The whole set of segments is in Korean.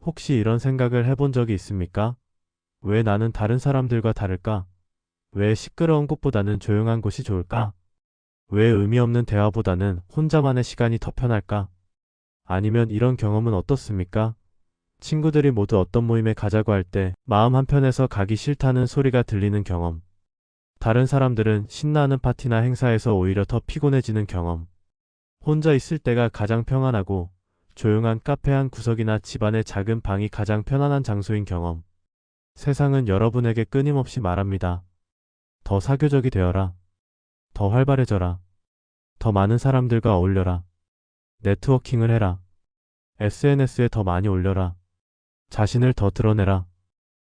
혹시 이런 생각을 해본 적이 있습니까? 왜 나는 다른 사람들과 다를까? 왜 시끄러운 곳보다는 조용한 곳이 좋을까? 왜 의미 없는 대화보다는 혼자만의 시간이 더 편할까? 아니면 이런 경험은 어떻습니까? 친구들이 모두 어떤 모임에 가자고 할 때 마음 한편에서 가기 싫다는 소리가 들리는 경험. 다른 사람들은 신나는 파티나 행사에서 오히려 더 피곤해지는 경험. 혼자 있을 때가 가장 평안하고 조용한 카페 한 구석이나 집안의 작은 방이 가장 편안한 장소인 경험. 세상은 여러분에게 끊임없이 말합니다. 더 사교적이 되어라. 더 활발해져라. 더 많은 사람들과 어울려라. 네트워킹을 해라. SNS에 더 많이 올려라. 자신을 더 드러내라.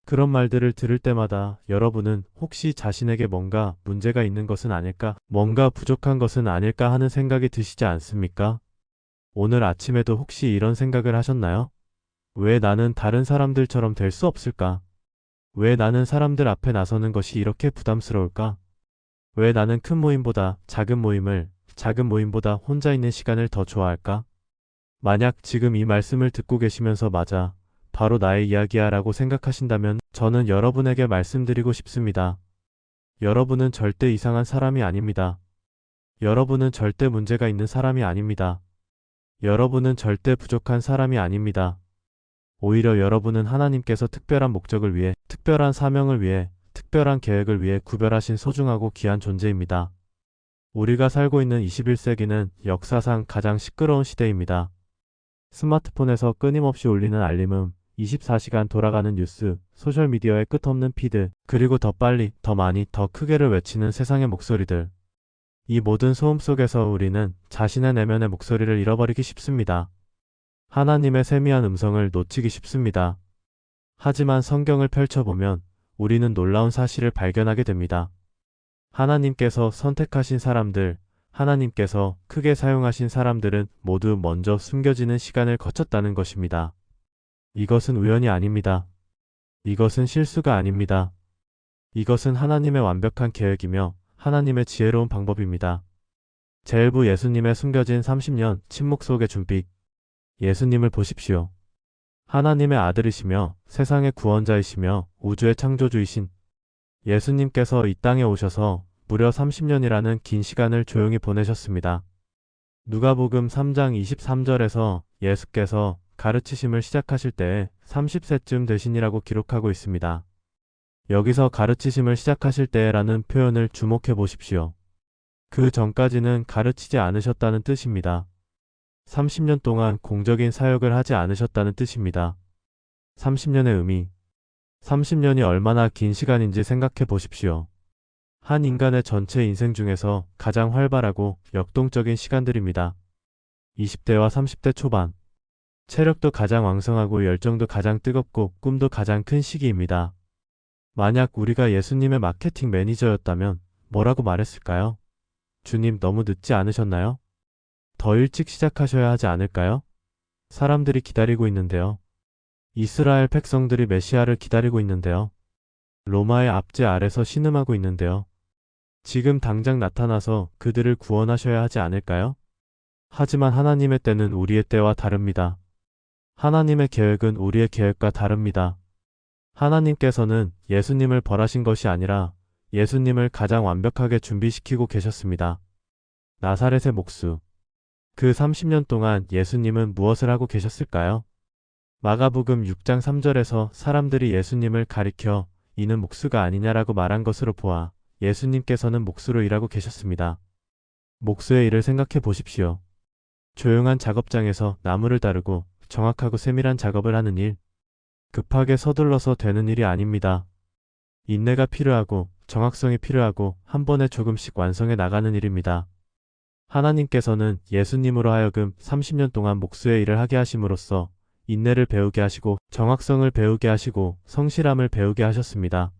그런 말들을 들을 때마다 여러분은 혹시 자신에게 뭔가 문제가 있는 것은 아닐까, 뭔가 부족한 것은 아닐까 하는 생각이 드시지 않습니까? 오늘 아침에도 혹시 이런 생각을 하셨나요? 왜 나는 다른 사람들처럼 될 수 없을까? 왜 나는 사람들 앞에 나서는 것이 이렇게 부담스러울까? 왜 나는 큰 모임보다 작은 모임보다 혼자 있는 시간을 더 좋아할까? 만약 지금 이 말씀을 듣고 계시면서 맞아, 바로 나의 이야기야 라고 생각하신다면 저는 여러분에게 말씀드리고 싶습니다. 여러분은 절대 이상한 사람이 아닙니다. 여러분은 절대 문제가 있는 사람이 아닙니다. 여러분은 절대 부족한 사람이 아닙니다. 오히려 여러분은 하나님께서 특별한 목적을 위해, 특별한 사명을 위해, 특별한 계획을 위해 구별하신 소중하고 귀한 존재입니다. 우리가 살고 있는 21세기는 역사상 가장 시끄러운 시대입니다. 스마트폰에서 끊임없이 울리는 알림음, 24시간 돌아가는 뉴스, 소셜미디어의 끝없는 피드, 그리고 더 빨리, 더 많이, 더 크게를 외치는 세상의 목소리들. 이 모든 소음 속에서 우리는 자신의 내면의 목소리를 잃어버리기 쉽습니다. 하나님의 세미한 음성을 놓치기 쉽습니다. 하지만 성경을 펼쳐보면 우리는 놀라운 사실을 발견하게 됩니다. 하나님께서 선택하신 사람들, 하나님께서 크게 사용하신 사람들은 모두 먼저 숨겨지는 시간을 거쳤다는 것입니다. 이것은 우연이 아닙니다. 이것은 실수가 아닙니다. 이것은 하나님의 완벽한 계획이며 하나님의 지혜로운 방법입니다. 제 일부 예수님의 숨겨진 30년 침묵 속의 준비. 예수님을 보십시오. 하나님의 아들이시며 세상의 구원자이시며 우주의 창조주이신 예수님께서 이 땅에 오셔서 무려 30년이라는 긴 시간을 조용히 보내셨습니다. 누가복음 3장 23절에서 예수께서 가르치심을 시작하실 때에 30세쯤 되시니라고 기록하고 있습니다. 여기서 가르치심을 시작하실 때라는 표현을 주목해 보십시오. 그 전까지는 가르치지 않으셨다는 뜻입니다. 30년 동안 공적인 사역을 하지 않으셨다는 뜻입니다. 30년의 의미. 30년이 얼마나 긴 시간인지 생각해 보십시오. 한 인간의 전체 인생 중에서 가장 활발하고 역동적인 시간들입니다. 20대와 30대 초반. 체력도 가장 왕성하고 열정도 가장 뜨겁고 꿈도 가장 큰 시기입니다. 만약 우리가 예수님의 마케팅 매니저였다면 뭐라고 말했을까요? 주님, 너무 늦지 않으셨나요? 더 일찍 시작하셔야 하지 않을까요? 사람들이 기다리고 있는데요. 이스라엘 백성들이 메시아를 기다리고 있는데요. 로마의 압제 아래서 신음하고 있는데요. 지금 당장 나타나서 그들을 구원하셔야 하지 않을까요? 하지만 하나님의 때는 우리의 때와 다릅니다. 하나님의 계획은 우리의 계획과 다릅니다. 하나님께서는 예수님을 벌하신 것이 아니라 예수님을 가장 완벽하게 준비시키고 계셨습니다. 나사렛의 목수. 그 30년 동안 예수님은 무엇을 하고 계셨을까요? 마가복음 6장 3절에서 사람들이 예수님을 가리켜 이는 목수가 아니냐라고 말한 것으로 보아 예수님께서는 목수로 일하고 계셨습니다. 목수의 일을 생각해 보십시오. 조용한 작업장에서 나무를 다루고 정확하고 세밀한 작업을 하는 일. 급하게 서둘러서 되는 일이 아닙니다. 인내가 필요하고 정확성이 필요하고 한 번에 조금씩 완성해 나가는 일입니다. 하나님께서는 예수님으로 하여금 30년 동안 목수의 일을 하게 하심으로써 인내를 배우게 하시고 정확성을 배우게 하시고 성실함을 배우게 하셨습니다.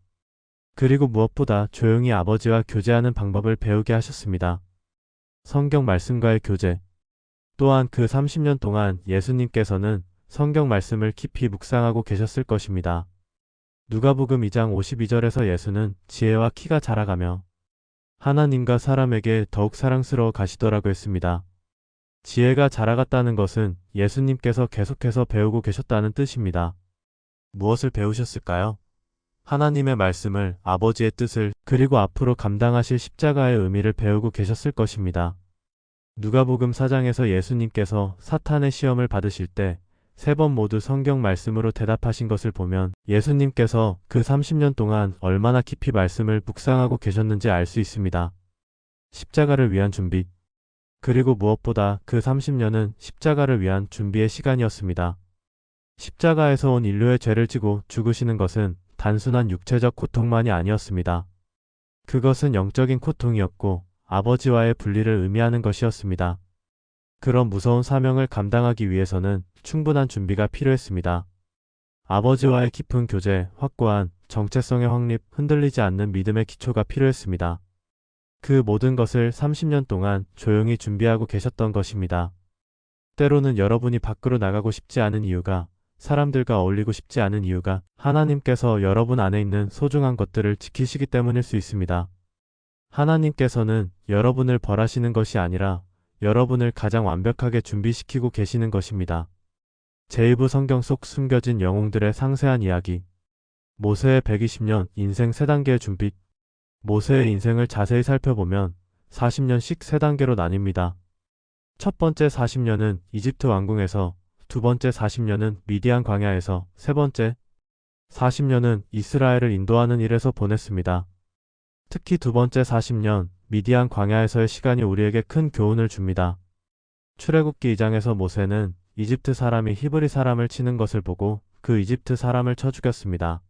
그리고 무엇보다 조용히 아버지와 교제하는 방법을 배우게 하셨습니다. 성경 말씀과의 교제. 또한 그 30년 동안 예수님께서는 성경 말씀을 깊이 묵상하고 계셨을 것입니다. 누가복음 2장 52절에서 예수는 지혜와 키가 자라가며 하나님과 사람에게 더욱 사랑스러워 가시더라고 했습니다. 지혜가 자라갔다는 것은 예수님께서 계속해서 배우고 계셨다는 뜻입니다. 무엇을 배우셨을까요? 하나님의 말씀을, 아버지의 뜻을, 그리고 앞으로 감당하실 십자가의 의미를 배우고 계셨을 것입니다. 누가복음 4장에서 예수님께서 사탄의 시험을 받으실 때 3번 모두 성경 말씀으로 대답하신 것을 보면 예수님께서 그 30년 동안 얼마나 깊이 말씀을 묵상하고 계셨는지 알 수 있습니다. 십자가를 위한 준비. 그리고 무엇보다 그 30년은 십자가를 위한 준비의 시간이었습니다. 십자가에서 온 인류의 죄를 지고 죽으시는 것은 단순한 육체적 고통만이 아니었습니다. 그것은 영적인 고통이었고 아버지와의 분리를 의미하는 것이었습니다. 그런 무서운 사명을 감당하기 위해서는 충분한 준비가 필요했습니다. 아버지와의 깊은 교제, 확고한 정체성의 확립, 흔들리지 않는 믿음의 기초가 필요했습니다. 그 모든 것을 30년 동안 조용히 준비하고 계셨던 것입니다. 때로는 여러분이 밖으로 나가고 싶지 않은 이유가, 사람들과 어울리고 싶지 않은 이유가 하나님께서 여러분 안에 있는 소중한 것들을 지키시기 때문일 수 있습니다. 하나님께서는 여러분을 벌하시는 것이 아니라 여러분을 가장 완벽하게 준비시키고 계시는 것입니다. 제2부 성경 속 숨겨진 영웅들의 상세한 이야기. 모세의 120년 인생 3단계의 준비. 모세의 인생을 자세히 살펴보면 40년씩 3단계로 나뉩니다. 첫 번째 40년은 이집트 왕궁에서, 두 번째 40년은 미디안 광야에서, 세 번째 40년은 이스라엘을 인도하는 일에서 보냈습니다. 특히 두 번째 40년 미디안 광야에서의 시간이 우리에게 큰 교훈을 줍니다. 출애굽기 2장에서 모세는 이집트 사람이 히브리 사람을 치는 것을 보고 그 이집트 사람을 쳐 죽였습니다.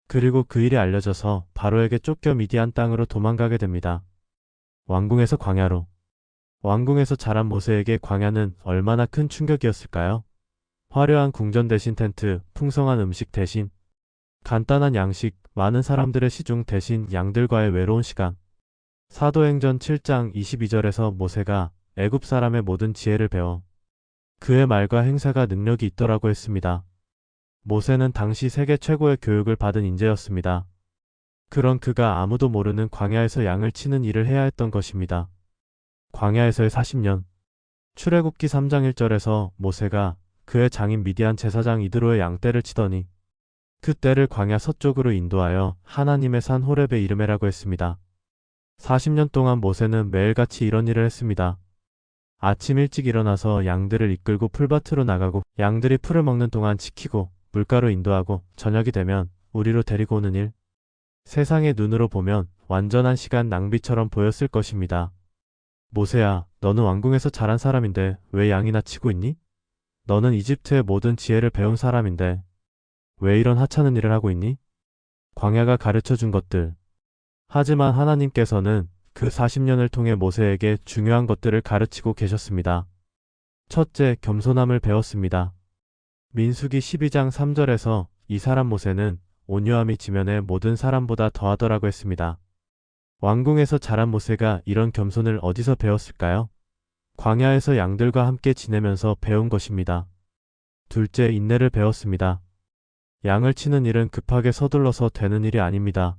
그리고 그 일이 알려져서 바로에게 쫓겨 미디안 땅으로 도망가게 됩니다. 왕궁에서 광야로. 왕궁에서 자란 모세에게 광야는 얼마나 큰 충격이었을까요? 화려한 궁전 대신 텐트, 풍성한 음식 대신 간단한 양식, 많은 사람들의 시중 대신 양들과의 외로운 시간. 사도행전 7장 22절에서 모세가 애굽 사람의 모든 지혜를 배워 그의 말과 행사가 능력이 있더라고 했습니다. 모세는 당시 세계 최고의 교육을 받은 인재였습니다. 그런 그가 아무도 모르는 광야에서 양을 치는 일을 해야 했던 것입니다. 광야에서의 40년. 출애굽기 3장 1절에서 모세가 그의 장인 미디안 제사장 이드로의 양떼를 치더니 그 떼를 광야 서쪽으로 인도하여 하나님의 산 호렙에 이르매라고 했습니다. 40년 동안 모세는 매일같이 이런 일을 했습니다. 아침 일찍 일어나서 양들을 이끌고 풀밭으로 나가고 양들이 풀을 먹는 동안 지키고 물가로 인도하고 저녁이 되면 우리로 데리고 오는 일. 세상의 눈으로 보면 완전한 시간 낭비처럼 보였을 것입니다. 모세야, 너는 왕궁에서 자란 사람인데 왜 양이나 치고 있니? 너는 이집트의 모든 지혜를 배운 사람인데 왜 이런 하찮은 일을 하고 있니? 광야가 가르쳐준 것들. 하지만 하나님께서는 그 40년을 통해 모세에게 중요한 것들을 가르치고 계셨습니다. 첫째, 겸손함을 배웠습니다. 민수기 12장 3절에서 이 사람 모세는 온유함이 지면에 모든 사람보다 더하더라고 했습니다. 왕궁에서 자란 모세가 이런 겸손을 어디서 배웠을까요? 광야에서 양들과 함께 지내면서 배운 것입니다. 둘째, 인내를 배웠습니다. 양을 치는 일은 급하게 서둘러서 되는 일이 아닙니다.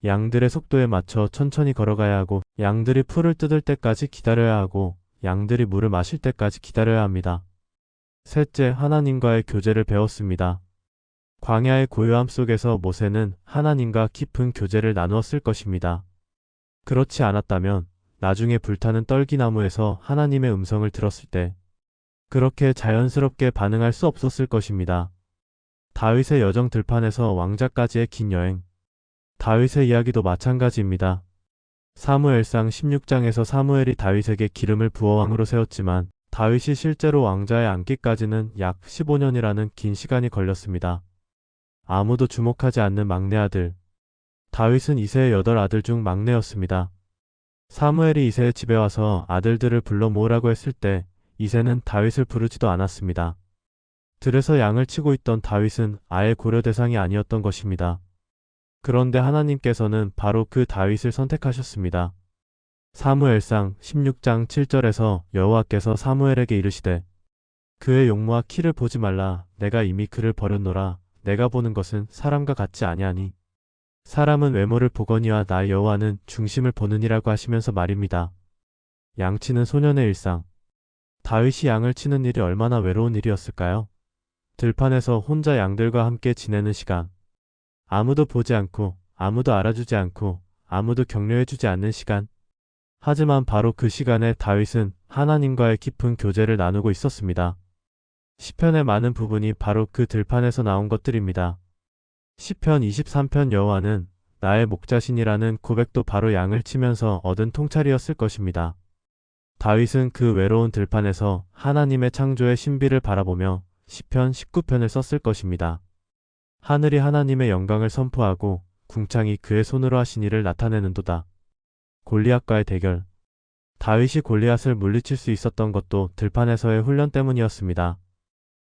양들의 속도에 맞춰 천천히 걸어가야 하고 양들이 풀을 뜯을 때까지 기다려야 하고 양들이 물을 마실 때까지 기다려야 합니다. 셋째, 하나님과의 교제를 배웠습니다. 광야의 고요함 속에서 모세는 하나님과 깊은 교제를 나누었을 것입니다. 그렇지 않았다면 나중에 불타는 떨기나무에서 하나님의 음성을 들었을 때 그렇게 자연스럽게 반응할 수 없었을 것입니다. 다윗의 여정 들판에서 왕자까지의 긴 여행. 다윗의 이야기도 마찬가지입니다. 사무엘상 16장에서 사무엘이 다윗에게 기름을 부어 왕으로 세웠지만 다윗이 실제로 왕자에 앉기까지는 약 15년이라는 긴 시간이 걸렸습니다. 아무도 주목하지 않는 막내 아들. 다윗은 이새의 8아들 중 막내였습니다. 사무엘이 이새의 집에 와서 아들들을 불러 모으라고 했을 때 이새는 다윗을 부르지도 않았습니다. 들에서 양을 치고 있던 다윗은 아예 고려 대상이 아니었던 것입니다. 그런데 하나님께서는 바로 그 다윗을 선택하셨습니다. 사무엘상 16장 7절에서 여호와께서 사무엘에게 이르시되 그의 용모와 키를 보지 말라. 내가 이미 그를 버렸노라. 내가 보는 것은 사람과 같지 아니하니 사람은 외모를 보거니와 나 여호와는 중심을 보느니라고 하시면서 말입니다. 양치는 소년의 일상. 다윗이 양을 치는 일이 얼마나 외로운 일이었을까요? 들판에서 혼자 양들과 함께 지내는 시간. 아무도 보지 않고, 아무도 알아주지 않고, 아무도 격려해주지 않는 시간. 하지만 바로 그 시간에 다윗은 하나님과의 깊은 교제를 나누고 있었습니다. 시편의 많은 부분이 바로 그 들판에서 나온 것들입니다. 시편 23편 여호와는 나의 목자신이라는 고백도 바로 양을 치면서 얻은 통찰이었을 것입니다. 다윗은 그 외로운 들판에서 하나님의 창조의 신비를 바라보며 시편 19편을 썼을 것입니다. 하늘이 하나님의 영광을 선포하고 궁창이 그의 손으로 하신 일을 나타내는도다. 골리앗과의 대결. 다윗이 골리앗을 물리칠 수 있었던 것도 들판에서의 훈련 때문이었습니다.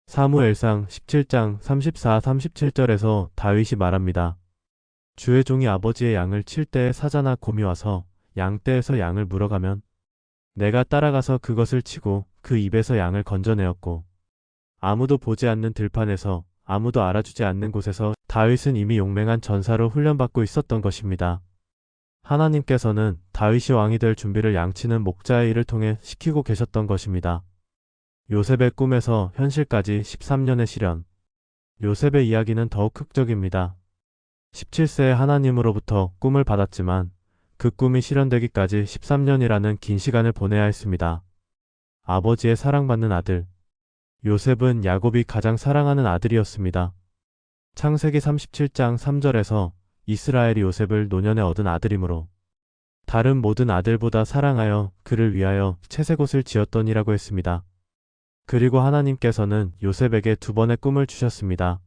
사무엘상 17장 34-37절에서 다윗이 말합니다. 주의 종이 아버지의 양을 칠 때에 사자나 곰이 와서 양떼에서 양을 물어가면 내가 따라가서 그것을 치고 그 입에서 양을 건져내었고 아무도 보지 않는 들판에서 아무도 알아주지 않는 곳에서 다윗은 이미 용맹한 전사로 훈련받고 있었던 것입니다. 하나님께서는 다윗이 왕이 될 준비를 양치는 목자의 일을 통해 시키고 계셨던 것입니다. 요셉의 꿈에서 현실까지 13년의 시련. 요셉의 이야기는 더욱 흑적입니다. 17세에 하나님으로부터 꿈을 받았지만 그 꿈이 실현되기까지 13년이라는 긴 시간을 보내야 했습니다. 아버지의 사랑받는 아들. 요셉은 야곱이 가장 사랑하는 아들이었습니다. 창세기 37장 3절에서 이스라엘이 요셉을 노년에 얻은 아들이므로 다른 모든 아들보다 사랑하여 그를 위하여 채색옷을 지었더니라고 했습니다. 그리고 하나님께서는 요셉에게 두 번의 꿈을 주셨습니다.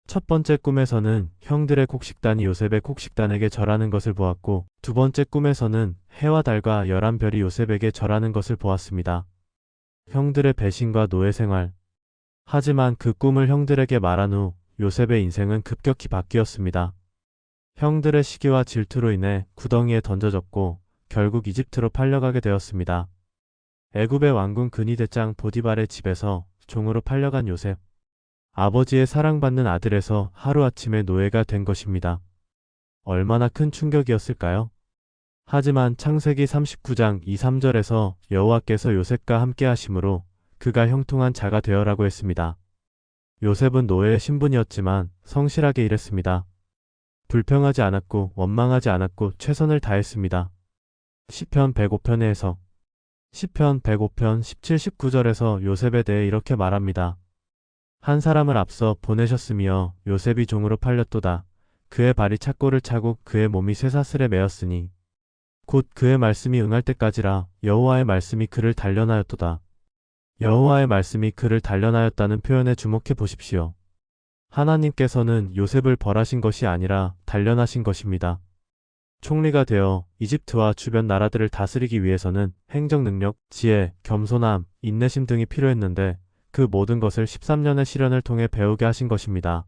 첫 번째 꿈에서는 형들의 곡식단이 요셉의 곡식단에게 절하는 것을 보았고 두 번째 꿈에서는 해와 달과 11별이 요셉에게 절하는 것을 보았습니다. 형들의 배신과 노예 생활. 하지만 그 꿈을 형들에게 말한 후 요셉의 인생은 급격히 바뀌었습니다. 형들의 시기와 질투로 인해 구덩이에 던져졌고 결국 이집트로 팔려가게 되었습니다. 애굽의 왕군 근위대장 보디발의 집에서 종으로 팔려간 요셉. 아버지의 사랑받는 아들에서 하루아침에 노예가 된 것입니다. 얼마나 큰 충격이었을까요? 하지만 창세기 39장 2-3절에서 여호와께서 요셉과 함께 하심으로 그가 형통한 자가 되어라고 했습니다. 요셉은 노예의 신분이었지만 성실하게 일했습니다. 불평하지 않았고 원망하지 않았고 최선을 다했습니다. 시편 105편의 해석. 시편 105편 17-19절에서 요셉에 대해 이렇게 말합니다. 한 사람을 앞서 보내셨으며 요셉이 종으로 팔렸도다. 그의 발이 착고를 차고 그의 몸이 쇠사슬에 매였으니 곧 그의 말씀이 응할 때까지라. 여호와의 말씀이 그를 단련하였도다. 여호와의 말씀이 그를 단련하였다는 표현에 주목해 보십시오. 하나님께서는 요셉을 벌하신 것이 아니라 단련하신 것입니다. 총리가 되어 이집트와 주변 나라들을 다스리기 위해서는 행정 능력, 지혜, 겸손함, 인내심 등이 필요했는데 그 모든 것을 13년의 시련을 통해 배우게 하신 것입니다.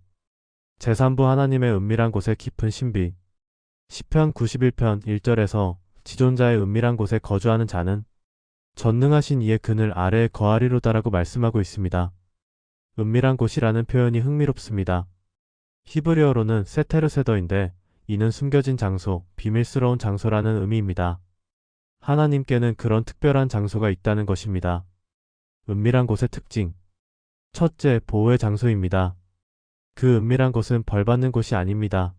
제3부 하나님의 은밀한 곳의 깊은 신비. 시편 91편 1절에서 지존자의 은밀한 곳에 거주하는 자는 전능하신 이의 그늘 아래에 거하리로다라고 말씀하고 있습니다. 은밀한 곳이라는 표현이 흥미롭습니다. 히브리어로는 세테르세더인데 이는 숨겨진 장소, 비밀스러운 장소라는 의미입니다. 하나님께는 그런 특별한 장소가 있다는 것입니다. 은밀한 곳의 특징. 첫째, 보호의 장소입니다. 그 은밀한 곳은 벌받는 곳이 아닙니다.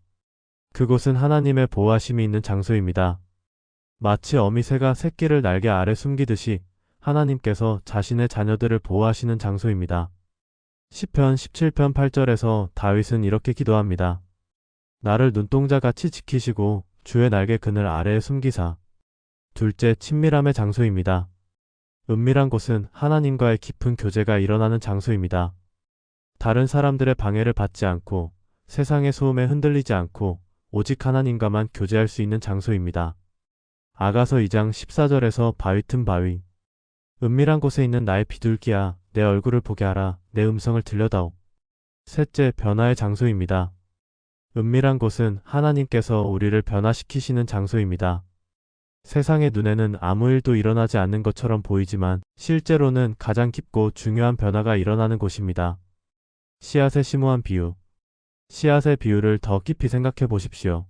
그곳은 하나님의 보호하심이 있는 장소입니다. 마치 어미새가 새끼를 날개 아래 숨기듯이 하나님께서 자신의 자녀들을 보호하시는 장소입니다. 시편 17편 8절에서 다윗은 이렇게 기도합니다. 나를 눈동자같이 지키시고 주의 날개 그늘 아래에 숨기사. 둘째, 친밀함의 장소입니다. 은밀한 곳은 하나님과의 깊은 교제가 일어나는 장소입니다. 다른 사람들의 방해를 받지 않고 세상의 소음에 흔들리지 않고 오직 하나님과만 교제할 수 있는 장소입니다. 아가서 2장 14절에서 바위 틈 바위. 은밀한 곳에 있는 나의 비둘기야, 내 얼굴을 보게 하라, 내 음성을 들려다오. 셋째, 변화의 장소입니다. 은밀한 곳은 하나님께서 우리를 변화시키시는 장소입니다. 세상의 눈에는 아무 일도 일어나지 않는 것처럼 보이지만 실제로는 가장 깊고 중요한 변화가 일어나는 곳입니다. 씨앗의 심오한 비유. 씨앗의 비유를 더 깊이 생각해 보십시오.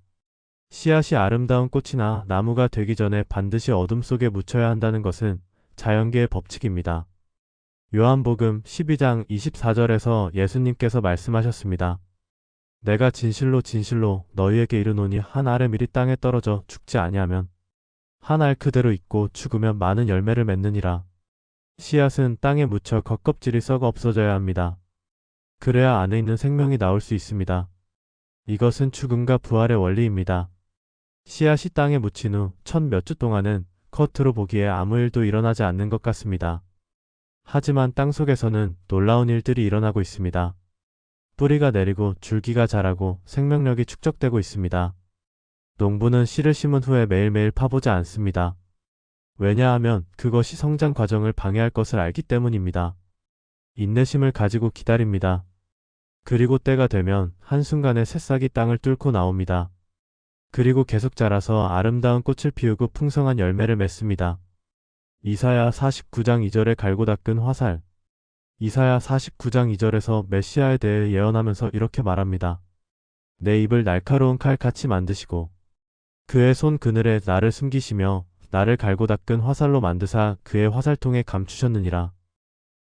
씨앗이 아름다운 꽃이나 나무가 되기 전에 반드시 어둠 속에 묻혀야 한다는 것은 자연계의 법칙입니다. 요한복음 12장 24절에서 예수님께서 말씀하셨습니다. 내가 진실로 진실로 너희에게 이르노니 한 알의 밀이 땅에 떨어져 죽지 아니하면 한 알 그대로 있고 죽으면 많은 열매를 맺느니라. 씨앗은 땅에 묻혀 겉껍질이 썩어 없어져야 합니다. 그래야 안에 있는 생명이 나올 수 있습니다. 이것은 죽음과 부활의 원리입니다. 씨앗이 땅에 묻힌 후 천 몇 주 동안은 겉으로 보기에 아무 일도 일어나지 않는 것 같습니다. 하지만 땅속에서는 놀라운 일들이 일어나고 있습니다. 뿌리가 내리고 줄기가 자라고 생명력이 축적되고 있습니다. 농부는 씨를 심은 후에 매일매일 파보지 않습니다. 왜냐하면 그것이 성장 과정을 방해할 것을 알기 때문입니다. 인내심을 가지고 기다립니다. 그리고 때가 되면 한순간에 새싹이 땅을 뚫고 나옵니다. 그리고 계속 자라서 아름다운 꽃을 피우고 풍성한 열매를 맺습니다. 이사야 49장 2절에 갈고 닦은 화살. 이사야 49장 2절에서 메시아에 대해 예언하면서 이렇게 말합니다. 내 입을 날카로운 칼 같이 만드시고 그의 손 그늘에 나를 숨기시며 나를 갈고 닦은 화살로 만드사 그의 화살통에 감추셨느니라.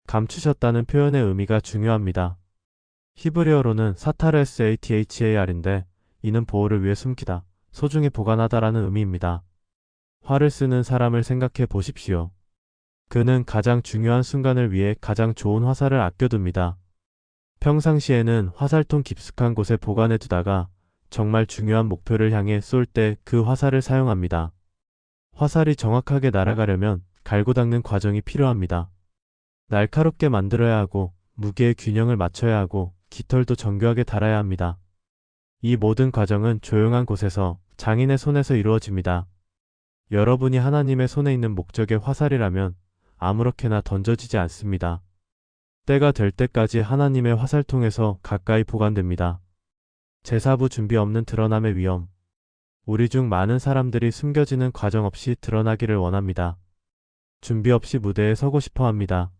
감추셨다는 표현의 의미가 중요합니다. 히브리어로는 사타르 SATHAR인데 이는 보호를 위해 숨기다, 소중히 보관하다라는 의미입니다. 활을 쓰는 사람을 생각해 보십시오. 그는 가장 중요한 순간을 위해 가장 좋은 화살을 아껴둡니다. 평상시에는 화살통 깊숙한 곳에 보관해 두다가 정말 중요한 목표를 향해 쏠 때 그 화살을 사용합니다. 화살이 정확하게 날아가려면 갈고 닦는 과정이 필요합니다. 날카롭게 만들어야 하고 무게의 균형을 맞춰야 하고 깃털도 정교하게 달아야 합니다. 이 모든 과정은 조용한 곳에서 장인의 손에서 이루어집니다. 여러분이 하나님의 손에 있는 목적의 화살이라면 아무렇게나 던져지지 않습니다. 때가 될 때까지 하나님의 화살통에서 가까이 보관됩니다. 제사부 준비 없는 드러남의 위험. 우리 중 많은 사람들이 숨겨지는 과정 없이 드러나기를 원합니다. 준비 없이 무대에 서고 싶어 합니다.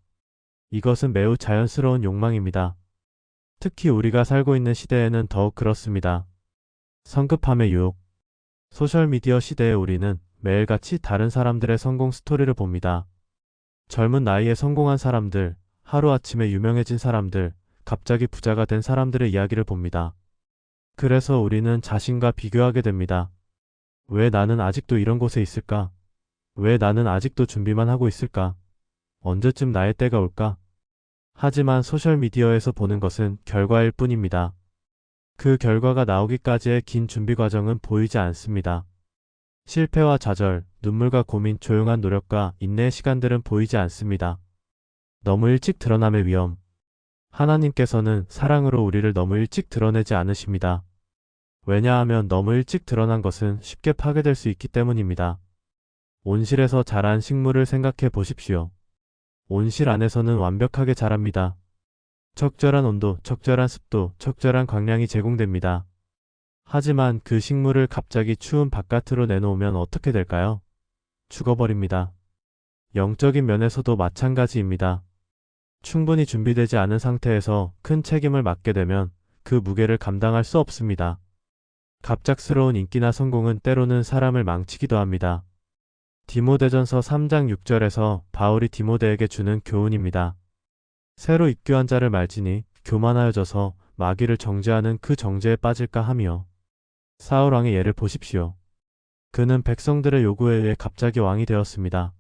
이것은 매우 자연스러운 욕망입니다. 특히 우리가 살고 있는 시대에는 더욱 그렇습니다. 성급함의 유혹. 소셜미디어 시대에 우리는 매일같이 다른 사람들의 성공 스토리를 봅니다. 젊은 나이에 성공한 사람들, 하루아침에 유명해진 사람들, 갑자기 부자가 된 사람들의 이야기를 봅니다. 그래서 우리는 자신과 비교하게 됩니다. 왜 나는 아직도 이런 곳에 있을까? 왜 나는 아직도 준비만 하고 있을까? 언제쯤 나의 때가 올까? 하지만 소셜미디어에서 보는 것은 결과일 뿐입니다. 그 결과가 나오기까지의 긴 준비 과정은 보이지 않습니다. 실패와 좌절, 눈물과 고민, 조용한 노력과 인내의 시간들은 보이지 않습니다. 너무 일찍 드러남의 위험. 하나님께서는 사랑으로 우리를 너무 일찍 드러내지 않으십니다. 왜냐하면 너무 일찍 드러난 것은 쉽게 파괴될 수 있기 때문입니다. 온실에서 자란 식물을 생각해 보십시오. 온실 안에서는 완벽하게 자랍니다. 적절한 온도, 적절한 습도, 적절한 광량이 제공됩니다. 하지만 그 식물을 갑자기 추운 바깥으로 내놓으면 어떻게 될까요? 죽어버립니다. 영적인 면에서도 마찬가지입니다. 충분히 준비되지 않은 상태에서 큰 책임을 맡게 되면 그 무게를 감당할 수 없습니다. 갑작스러운 인기나 성공은 때로는 사람을 망치기도 합니다. 디모데전서 3장 6절에서 바울이 디모데에게 주는 교훈입니다. 새로 입교한 자를 말지니 교만하여져서 마귀를 정죄하는 그 정죄에 빠질까 하며. 사울 왕의 예를 보십시오. 그는 백성들의 요구에 의해 갑자기 왕이 되었습니다.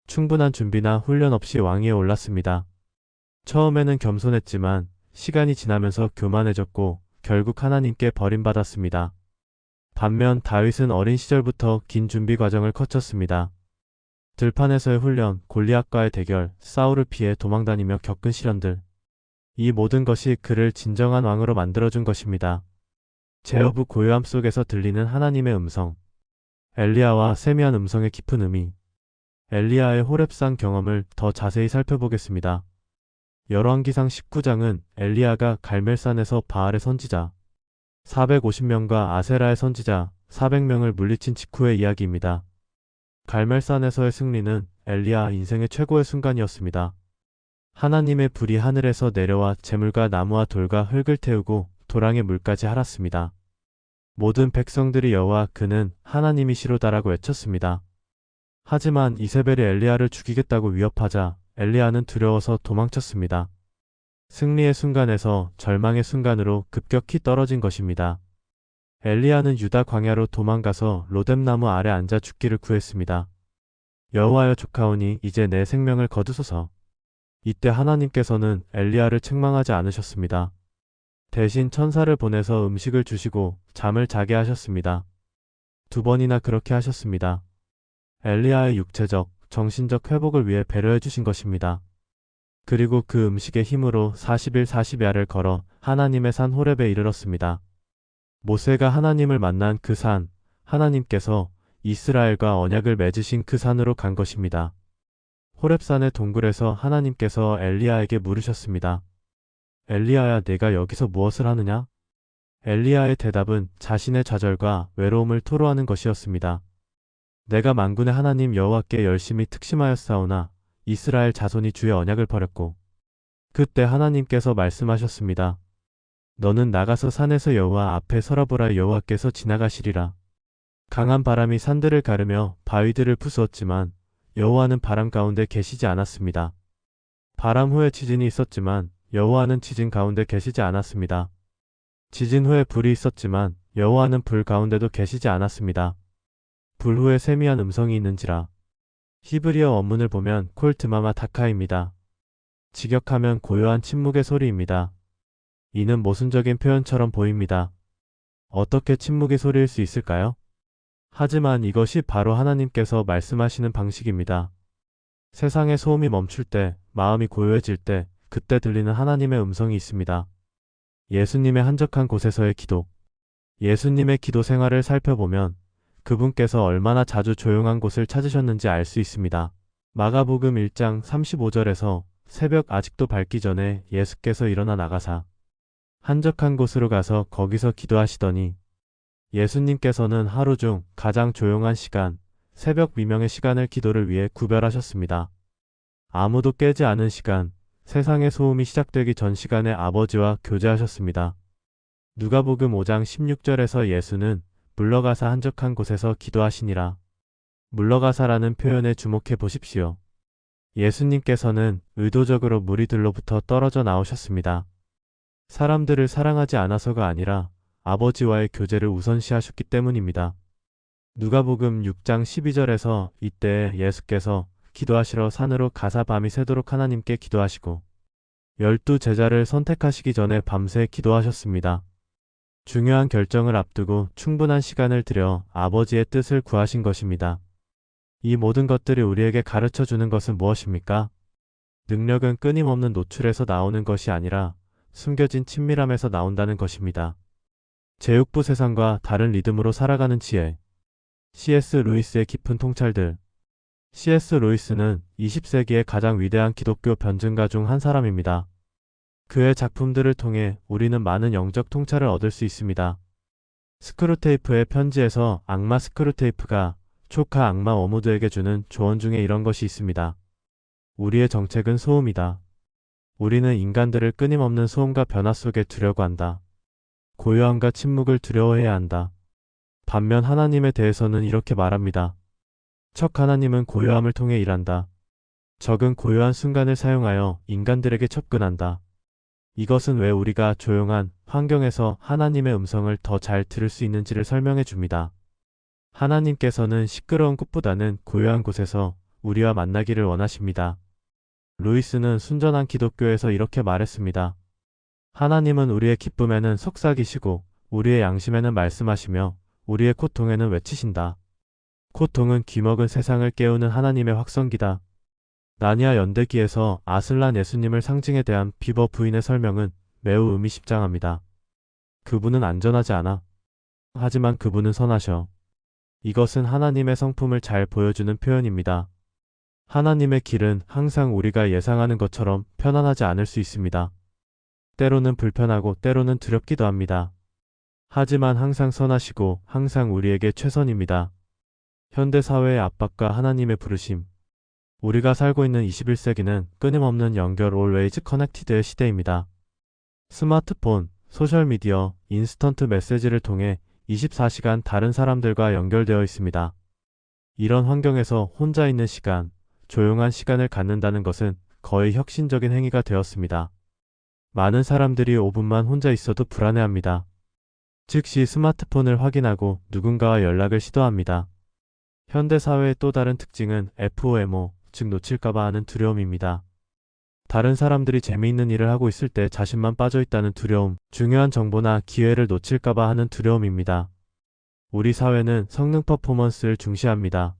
충분한 준비나 훈련 없이 왕위에 올랐습니다. 처음에는 겸손했지만 시간이 지나면서 교만해졌고 결국 하나님께 버림받았습니다. 반면 다윗은 어린 시절부터 긴 준비 과정을 거쳤습니다. 들판에서의 훈련, 골리앗과의 대결, 사울을 피해 도망다니며 겪은 시련들. 이 모든 것이 그를 진정한 왕으로 만들어준 것입니다. 제어부 고요함 속에서 들리는 하나님의 음성. 엘리야와 세미한 음성의 깊은 의미. 엘리야의 호렙산 경험을 더 자세히 살펴보겠습니다. 열왕기상 19장은 엘리야가 갈멜산에서 바알의 선지자 450명과 아세라의 선지자 400명을 물리친 직후의 이야기입니다. 갈멜산에서의 승리는 엘리야 인생의 최고의 순간이었습니다. 하나님의 불이 하늘에서 내려와 재물과 나무와 돌과 흙을 태우고 도랑의 물까지 핥았습니다. 모든 백성들이 여호와 그는 하나님이시로다라고 외쳤습니다. 하지만 이세벨이 엘리야를 죽이겠다고 위협하자 엘리야는 두려워서 도망쳤습니다. 승리의 순간에서 절망의 순간으로 급격히 떨어진 것입니다. 엘리야는 유다 광야로 도망가서 로뎀나무 아래 앉아 죽기를 구했습니다. 여호와여 조카오니 이제 내 생명을 거두소서. 이때 하나님께서는 엘리야를 책망하지 않으셨습니다. 대신 천사를 보내서 음식을 주시고 잠을 자게 하셨습니다. 2번이나 그렇게 하셨습니다. 엘리야의 육체적, 정신적 회복을 위해 배려해 주신 것입니다. 그리고 그 음식의 힘으로 40일 40야를 걸어 하나님의 산 호렙에 이르렀습니다. 모세가 하나님을 만난 그 산, 하나님께서 이스라엘과 언약을 맺으신 그 산으로 간 것입니다. 호렙산의 동굴에서 하나님께서 엘리야에게 물으셨습니다. 엘리야야, 내가 여기서 무엇을 하느냐? 엘리야의 대답은 자신의 좌절과 외로움을 토로하는 것이었습니다. 내가 만군의 하나님 여호와께 열심히 특심하였사오나 이스라엘 자손이 주의 언약을 버렸고, 그때 하나님께서 말씀하셨습니다. 너는 나가서 산에서 여호와 앞에 서라보라. 여호와께서 지나가시리라. 강한 바람이 산들을 가르며 바위들을 부수었지만 여호와는 바람 가운데 계시지 않았습니다. 바람 후에 지진이 있었지만 여호와는 지진 가운데 계시지 않았습니다. 지진 후에 불이 있었지만 여호와는 불 가운데도 계시지 않았습니다. 불 후에 세미한 음성이 있는지라. 히브리어 원문을 보면 콜 드마마 다카입니다. 직역하면 고요한 침묵의 소리입니다. 이는 모순적인 표현처럼 보입니다. 어떻게 침묵의 소리일 수 있을까요? 하지만 이것이 바로 하나님께서 말씀하시는 방식입니다. 세상의 소음이 멈출 때, 마음이 고요해질 때, 그때 들리는 하나님의 음성이 있습니다. 예수님의 한적한 곳에서의 기도. 예수님의 기도 생활을 살펴보면 그분께서 얼마나 자주 조용한 곳을 찾으셨는지 알 수 있습니다. 마가복음 1장 35절에서 새벽 아직도 밝기 전에 예수께서 일어나 나가사 한적한 곳으로 가서 거기서 기도하시더니, 예수님께서는 하루 중 가장 조용한 시간, 새벽 미명의 시간을 기도를 위해 구별하셨습니다. 아무도 깨지 않은 시간, 세상의 소음이 시작되기 전 시간에 아버지와 교제하셨습니다. 누가복음 5장 16절에서 예수는 물러가사 한적한 곳에서 기도하시니라. 물러가사라는 표현에 주목해 보십시오. 예수님께서는 의도적으로 무리들로부터 떨어져 나오셨습니다. 사람들을 사랑하지 않아서가 아니라 아버지와의 교제를 우선시하셨기 때문입니다. 누가복음 6장 12절에서 이때 예수께서 기도하시러 산으로 가사 밤이 새도록 하나님께 기도하시고 12 제자를 선택하시기 전에 밤새 기도하셨습니다. 중요한 결정을 앞두고 충분한 시간을 들여 아버지의 뜻을 구하신 것입니다. 이 모든 것들이 우리에게 가르쳐 주는 것은 무엇입니까? 능력은 끊임없는 노출에서 나오는 것이 아니라 숨겨진 친밀함에서 나온다는 것입니다. 제육부 세상과 다른 리듬으로 살아가는 지혜. C.S. 루이스의 깊은 통찰들. C.S. 루이스는 20세기의 가장 위대한 기독교 변증가 중 한 사람입니다. 그의 작품들을 통해 우리는 많은 영적 통찰을 얻을 수 있습니다. 스크루테이프의 편지에서 악마 스크루테이프가 조카 악마 워무드에게 주는 조언 중에 이런 것이 있습니다. 우리의 정책은 소음이다. 우리는 인간들을 끊임없는 소음과 변화 속에 두려고 한다. 고요함과 침묵을 두려워해야 한다. 반면 하나님에 대해서는 이렇게 말합니다. 척 하나님은 고요함을 통해 일한다. 적은 고요한 순간을 사용하여 인간들에게 접근한다. 이것은 왜 우리가 조용한 환경에서 하나님의 음성을 더 잘 들을 수 있는지를 설명해 줍니다. 하나님께서는 시끄러운 곳보다는 고요한 곳에서 우리와 만나기를 원하십니다. 루이스는 순전한 기독교에서 이렇게 말했습니다. 하나님은 우리의 기쁨에는 속삭이시고 우리의 양심에는 말씀하시며 우리의 고통에는 외치신다. 고통은 귀먹은 세상을 깨우는 하나님의 확성기다. 나니아 연대기에서 아슬란 예수님을 상징에 대한 비버 부인의 설명은 매우 의미심장합니다. 그분은 안전하지 않아. 하지만 그분은 선하셔. 이것은 하나님의 성품을 잘 보여주는 표현입니다. 하나님의 길은 항상 우리가 예상하는 것처럼 편안하지 않을 수 있습니다. 때로는 불편하고 때로는 두렵기도 합니다. 하지만 항상 선하시고 항상 우리에게 최선입니다. 현대사회의 압박과 하나님의 부르심. 우리가 살고 있는 21세기는 끊임없는 연결 always connected의 시대입니다. 스마트폰, 소셜미디어, 인스턴트 메시지를 통해 24시간 다른 사람들과 연결되어 있습니다. 이런 환경에서 혼자 있는 시간, 조용한 시간을 갖는다는 것은 거의 혁신적인 행위가 되었습니다. 많은 사람들이 5분만 혼자 있어도 불안해합니다. 즉시 스마트폰을 확인하고 누군가와 연락을 시도합니다. 현대 사회의 또 다른 특징은 FOMO, 즉 놓칠까봐 하는 두려움입니다. 다른 사람들이 재미있는 일을 하고 있을 때 자신만 빠져있다는 두려움, 중요한 정보나 기회를 놓칠까봐 하는 두려움입니다. 우리 사회는 성능 퍼포먼스를 중시합니다.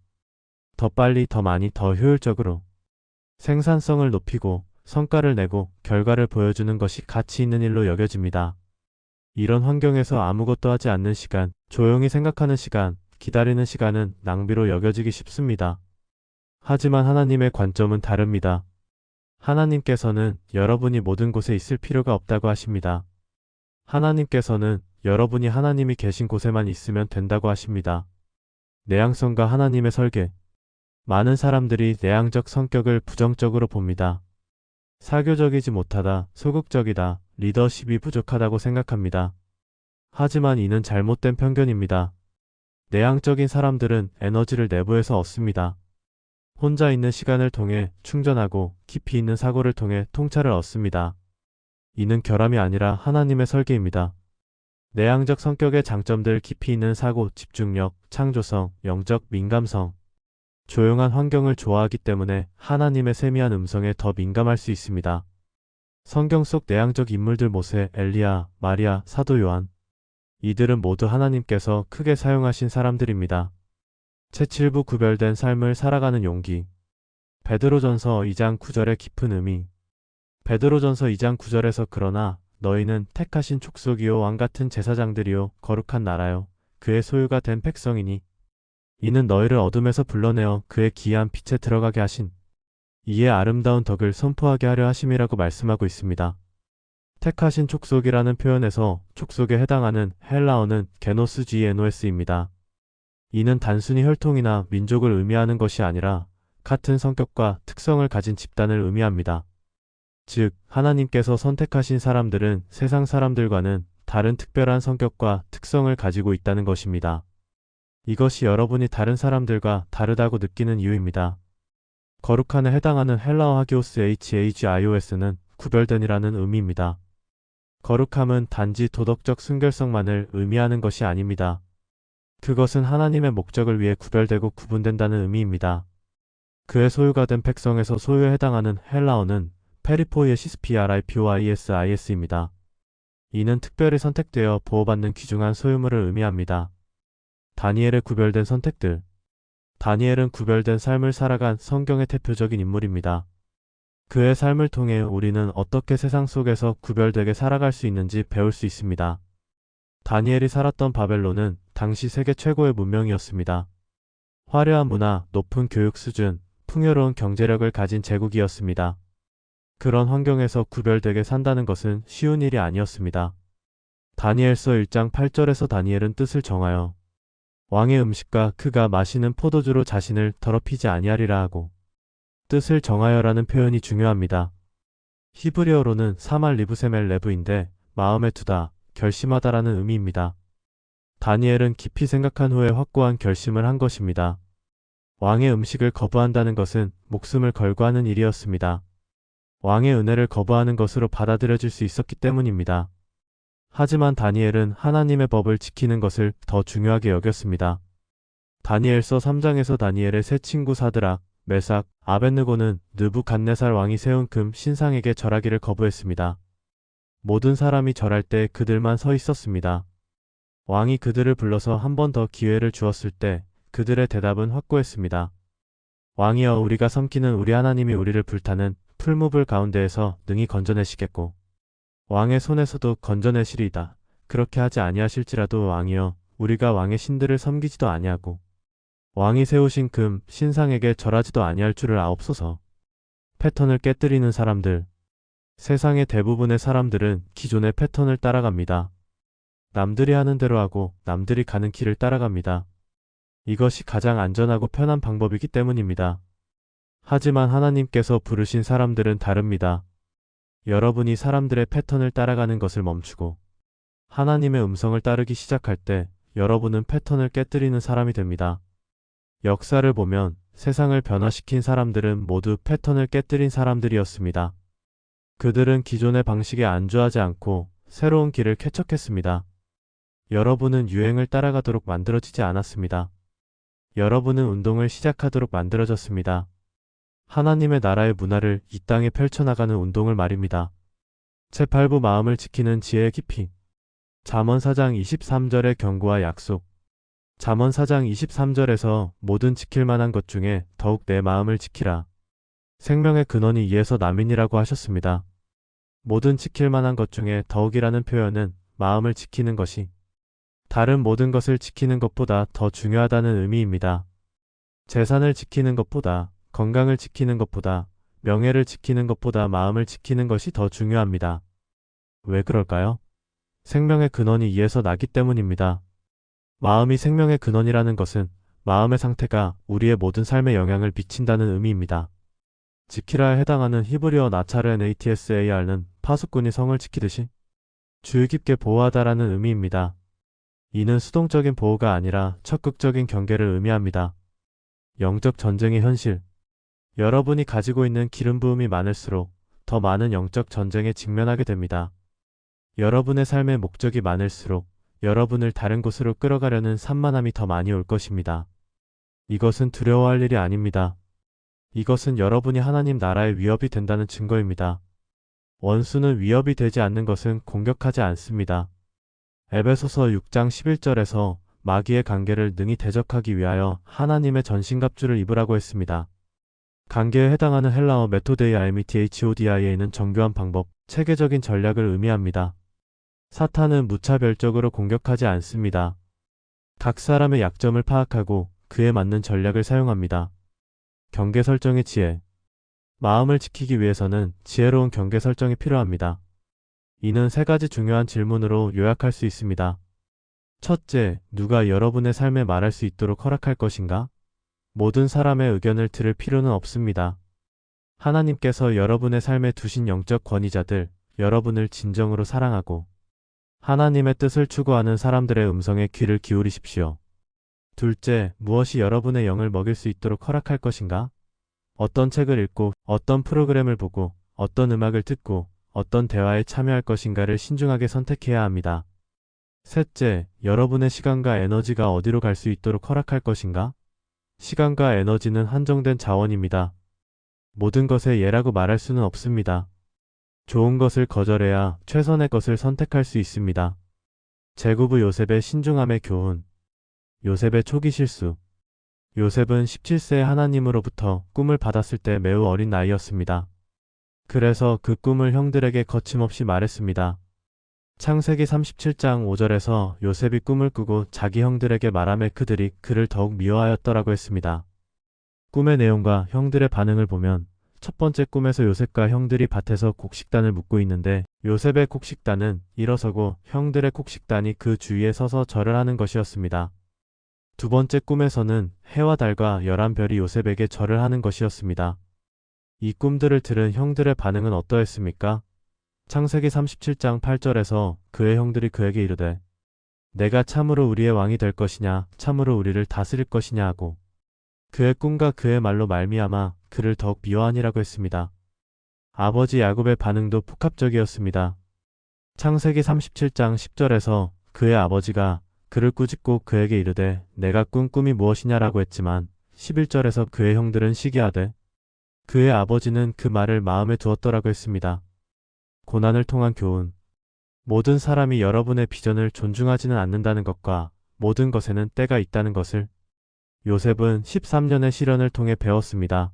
더 빨리, 더 많이, 더 효율적으로. 생산성을 높이고 성과를 내고 결과를 보여주는 것이 가치 있는 일로 여겨집니다. 이런 환경에서 아무것도 하지 않는 시간, 조용히 생각하는 시간, 기다리는 시간은 낭비로 여겨지기 쉽습니다. 하지만 하나님의 관점은 다릅니다. 하나님께서는 여러분이 모든 곳에 있을 필요가 없다고 하십니다. 하나님께서는 여러분이 하나님이 계신 곳에만 있으면 된다고 하십니다. 내향성과 하나님의 설계. 많은 사람들이 내향적 성격을 부정적으로 봅니다. 사교적이지 못하다, 소극적이다, 리더십이 부족하다고 생각합니다. 하지만 이는 잘못된 편견입니다. 내향적인 사람들은 에너지를 내부에서 얻습니다. 혼자 있는 시간을 통해 충전하고 깊이 있는 사고를 통해 통찰을 얻습니다. 이는 결함이 아니라 하나님의 설계입니다. 내향적 성격의 장점들 깊이 있는 사고, 집중력, 창조성, 영적 민감성. 조용한 환경을 좋아하기 때문에 하나님의 세미한 음성에 더 민감할 수 있습니다. 성경 속 내향적 인물들 모세, 엘리야, 마리아, 사도 요한. 이들은 모두 하나님께서 크게 사용하신 사람들입니다. 채칠부 구별된 삶을 살아가는 용기. 베드로전서 2장 9절의 깊은 의미. 베드로전서 2장 9절에서 그러나 너희는 택하신 족속이요 왕같은 제사장들이요 거룩한 나라요 그의 소유가 된 백성이니 이는 너희를 어둠에서 불러내어 그의 기이한 빛에 들어가게 하신 이의 아름다운 덕을 선포하게 하려 하심이라고 말씀하고 있습니다. 택하신 족속이라는 표현에서 족속에 해당하는 헬라어는 게노스 GNOS입니다. 이는 단순히 혈통이나 민족을 의미하는 것이 아니라 같은 성격과 특성을 가진 집단을 의미합니다. 즉, 하나님께서 선택하신 사람들은 세상 사람들과는 다른 특별한 성격과 특성을 가지고 있다는 것입니다. 이것이 여러분이 다른 사람들과 다르다고 느끼는 이유입니다. 거룩한에 해당하는 헬라어 하기오스 HAGIOS는 구별된이라는 의미입니다. 거룩함은 단지 도덕적 순결성만을 의미하는 것이 아닙니다. 그것은 하나님의 목적을 위해 구별되고 구분된다는 의미입니다. 그의 소유가 된 백성에서 소유에 해당하는 헬라어는 페리포이에시스 PRIPOISIS입니다. 이는 특별히 선택되어 보호받는 귀중한 소유물을 의미합니다. 다니엘의 구별된 선택들. 다니엘은 구별된 삶을 살아간 성경의 대표적인 인물입니다. 그의 삶을 통해 우리는 어떻게 세상 속에서 구별되게 살아갈 수 있는지 배울 수 있습니다. 다니엘이 살았던 바벨론은 당시 세계 최고의 문명이었습니다. 화려한 문화, 높은 교육 수준, 풍요로운 경제력을 가진 제국이었습니다. 그런 환경에서 구별되게 산다는 것은 쉬운 일이 아니었습니다. 다니엘서 1장 8절에서 다니엘은 뜻을 정하여 왕의 음식과 그가 마시는 포도주로 자신을 더럽히지 아니하리라 하고 뜻을 정하여라는 표현이 중요합니다. 히브리어로는 사말 리브세멜 레브인데 마음에 두다, 결심하다라는 의미입니다. 다니엘은 깊이 생각한 후에 확고한 결심을 한 것입니다. 왕의 음식을 거부한다는 것은 목숨을 걸고 하는 일이었습니다. 왕의 은혜를 거부하는 것으로 받아들여질 수 있었기 때문입니다. 하지만 다니엘은 하나님의 법을 지키는 것을 더 중요하게 여겼습니다. 다니엘서 3장에서 다니엘의 세 친구 사드락, 메삭, 아벳느고는 느부갓네살 왕이 세운 금 신상에게 절하기를 거부했습니다. 모든 사람이 절할 때 그들만 서 있었습니다. 왕이 그들을 불러서 한 번 더 기회를 주었을 때 그들의 대답은 확고했습니다. 왕이여, 우리가 섬기는 우리 하나님이 우리를 불타는 풀무불 가운데에서 능히 건져내시겠고 왕의 손에서도 건져내시리이다. 그렇게 하지 아니하실지라도 왕이여, 우리가 왕의 신들을 섬기지도 아니하고 왕이 세우신 금 신상에게 절하지도 아니할 줄을 아옵소서. 패턴을 깨뜨리는 사람들. 세상의 대부분의 사람들은 기존의 패턴을 따라갑니다. 남들이 하는 대로 하고 남들이 가는 길을 따라갑니다. 이것이 가장 안전하고 편한 방법이기 때문입니다. 하지만 하나님께서 부르신 사람들은 다릅니다. 여러분이 사람들의 패턴을 따라가는 것을 멈추고 하나님의 음성을 따르기 시작할 때 여러분은 패턴을 깨뜨리는 사람이 됩니다. 역사를 보면 세상을 변화시킨 사람들은 모두 패턴을 깨뜨린 사람들이었습니다. 그들은 기존의 방식에 안주하지 않고 새로운 길을 개척했습니다. 여러분은 유행을 따라가도록 만들어지지 않았습니다. 여러분은 운동을 시작하도록 만들어졌습니다. 하나님의 나라의 문화를 이 땅에 펼쳐나가는 운동을 말입니다. 제8부 마음을 지키는 지혜의 깊이. 잠언 4장 23절의 경고와 약속. 잠언 4장 23절에서 모든 지킬 만한 것 중에 더욱 내 마음을 지키라. 생명의 근원이 이에서 남인이라고 하셨습니다. 모든 지킬 만한 것 중에 더욱이라는 표현은 마음을 지키는 것이 다른 모든 것을 지키는 것보다 더 중요하다는 의미입니다. 재산을 지키는 것보다, 건강을 지키는 것보다, 명예를 지키는 것보다 마음을 지키는 것이 더 중요합니다. 왜 그럴까요? 생명의 근원이 이에서 나기 때문입니다. 마음이 생명의 근원이라는 것은 마음의 상태가 우리의 모든 삶에 영향을 미친다는 의미입니다. 지키라에 해당하는 히브리어 나차르 natsar는 파수꾼이 성을 지키듯이 주의 깊게 보호하다라는 의미입니다. 이는 수동적인 보호가 아니라 적극적인 경계를 의미합니다. 영적 전쟁의 현실. 여러분이 가지고 있는 기름 부음이 많을수록 더 많은 영적 전쟁에 직면하게 됩니다. 여러분의 삶의 목적이 많을수록 여러분을 다른 곳으로 끌어가려는 산만함이 더 많이 올 것입니다. 이것은 두려워할 일이 아닙니다. 이것은 여러분이 하나님 나라의 위협이 된다는 증거입니다. 원수는 위협이 되지 않는 것은 공격하지 않습니다. 에베소서 6장 11절에서 마귀의 관계를 능히 대적하기 위하여 하나님의 전신갑주를 입으라고 했습니다. 관계에 해당하는 헬라어 메토데이아 method이a는 정교한 방법, 체계적인 전략을 의미합니다. 사탄은 무차별적으로 공격하지 않습니다. 각 사람의 약점을 파악하고 그에 맞는 전략을 사용합니다. 경계 설정의 지혜. 마음을 지키기 위해서는 지혜로운 경계 설정이 필요합니다. 이는 세 가지 중요한 질문으로 요약할 수 있습니다. 첫째, 누가 여러분의 삶에 말할 수 있도록 허락할 것인가? 모든 사람의 의견을 들을 필요는 없습니다. 하나님께서 여러분의 삶에 두신 영적 권위자들, 여러분을 진정으로 사랑하고 하나님의 뜻을 추구하는 사람들의 음성에 귀를 기울이십시오. 둘째, 무엇이 여러분의 영을 먹일 수 있도록 허락할 것인가? 어떤 책을 읽고, 어떤 프로그램을 보고, 어떤 음악을 듣고, 어떤 대화에 참여할 것인가를 신중하게 선택해야 합니다. 셋째, 여러분의 시간과 에너지가 어디로 갈 수 있도록 허락할 것인가? 시간과 에너지는 한정된 자원입니다. 모든 것의 예라고 말할 수는 없습니다. 좋은 것을 거절해야 최선의 것을 선택할 수 있습니다. 제구부 요셉의 신중함의 교훈. 요셉의 초기 실수. 요셉은 17세에 하나님으로부터 꿈을 받았을 때 매우 어린 나이였습니다. 그래서 그 꿈을 형들에게 거침없이 말했습니다. 창세기 37장 5절에서 요셉이 꿈을 꾸고 자기 형들에게 말하며 그들이 그를 더욱 미워하였더라고 했습니다. 꿈의 내용과 형들의 반응을 보면 첫 번째 꿈에서 요셉과 형들이 밭에서 곡식단을 묶고 있는데 요셉의 곡식단은 일어서고 형들의 곡식단이 그 주위에 서서 절을 하는 것이었습니다. 두 번째 꿈에서는 해와 달과 11별이 요셉에게 절을 하는 것이었습니다. 이 꿈들을 들은 형들의 반응은 어떠했습니까? 창세기 37장 8절에서 그의 형들이 그에게 이르되 내가 참으로 우리의 왕이 될 것이냐 참으로 우리를 다스릴 것이냐 하고 그의 꿈과 그의 말로 말미암아 그를 더욱 미워하니라고 했습니다. 아버지 야곱의 반응도 복합적이었습니다. 창세기 37장 10절에서 그의 아버지가 그를 꾸짖고 그에게 이르되 내가 꾼 꿈이 무엇이냐라고 했지만 11절에서 그의 형들은 시기하되 그의 아버지는 그 말을 마음에 두었더라고 했습니다. 고난을 통한 교훈. 모든 사람이 여러분의 비전을 존중하지는 않는다는 것과 모든 것에는 때가 있다는 것을 요셉은 13년의 시련을 통해 배웠습니다.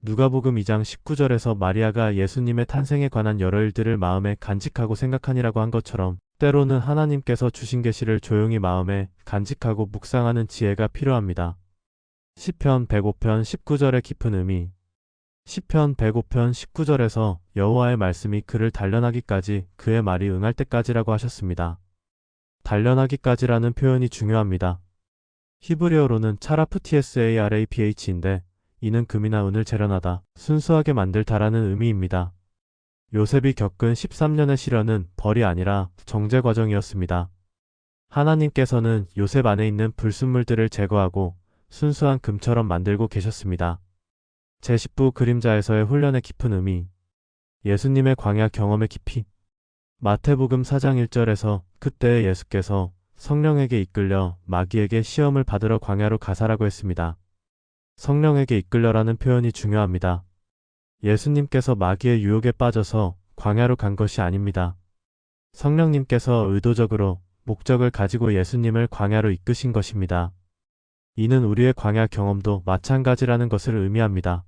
누가복음 2장 19절에서 마리아가 예수님의 탄생에 관한 여러 일들을 마음에 간직하고 생각하니라고 한 것처럼 때로는 하나님께서 주신 계시를 조용히 마음에 간직하고 묵상하는 지혜가 필요합니다. 시편 105편 19절의 깊은 의미. 시편 105편 19절에서 여호와의 말씀이 그를 단련하기까지 그의 말이 응할 때까지라고 하셨습니다. 단련하기까지라는 표현이 중요합니다. 히브리어로는 차라프티스arabh인데 이는 금이나 은을 재련하다, 순수하게 만들다라는 의미입니다. 요셉이 겪은 13년의 시련은 벌이 아니라 정죄 과정이었습니다. 하나님께서는 요셉 안에 있는 불순물들을 제거하고 순수한 금처럼 만들고 계셨습니다. 제10부 그림자에서의 훈련의 깊은 의미, 예수님의 광야 경험의 깊이. 마태복음 4장 1절에서 그때 예수께서 성령에게 이끌려 마귀에게 시험을 받으러 광야로 가사라고 했습니다. 성령에게 이끌려라는 표현이 중요합니다. 예수님께서 마귀의 유혹에 빠져서 광야로 간 것이 아닙니다. 성령님께서 의도적으로 목적을 가지고 예수님을 광야로 이끄신 것입니다. 이는 우리의 광야 경험도 마찬가지라는 것을 의미합니다.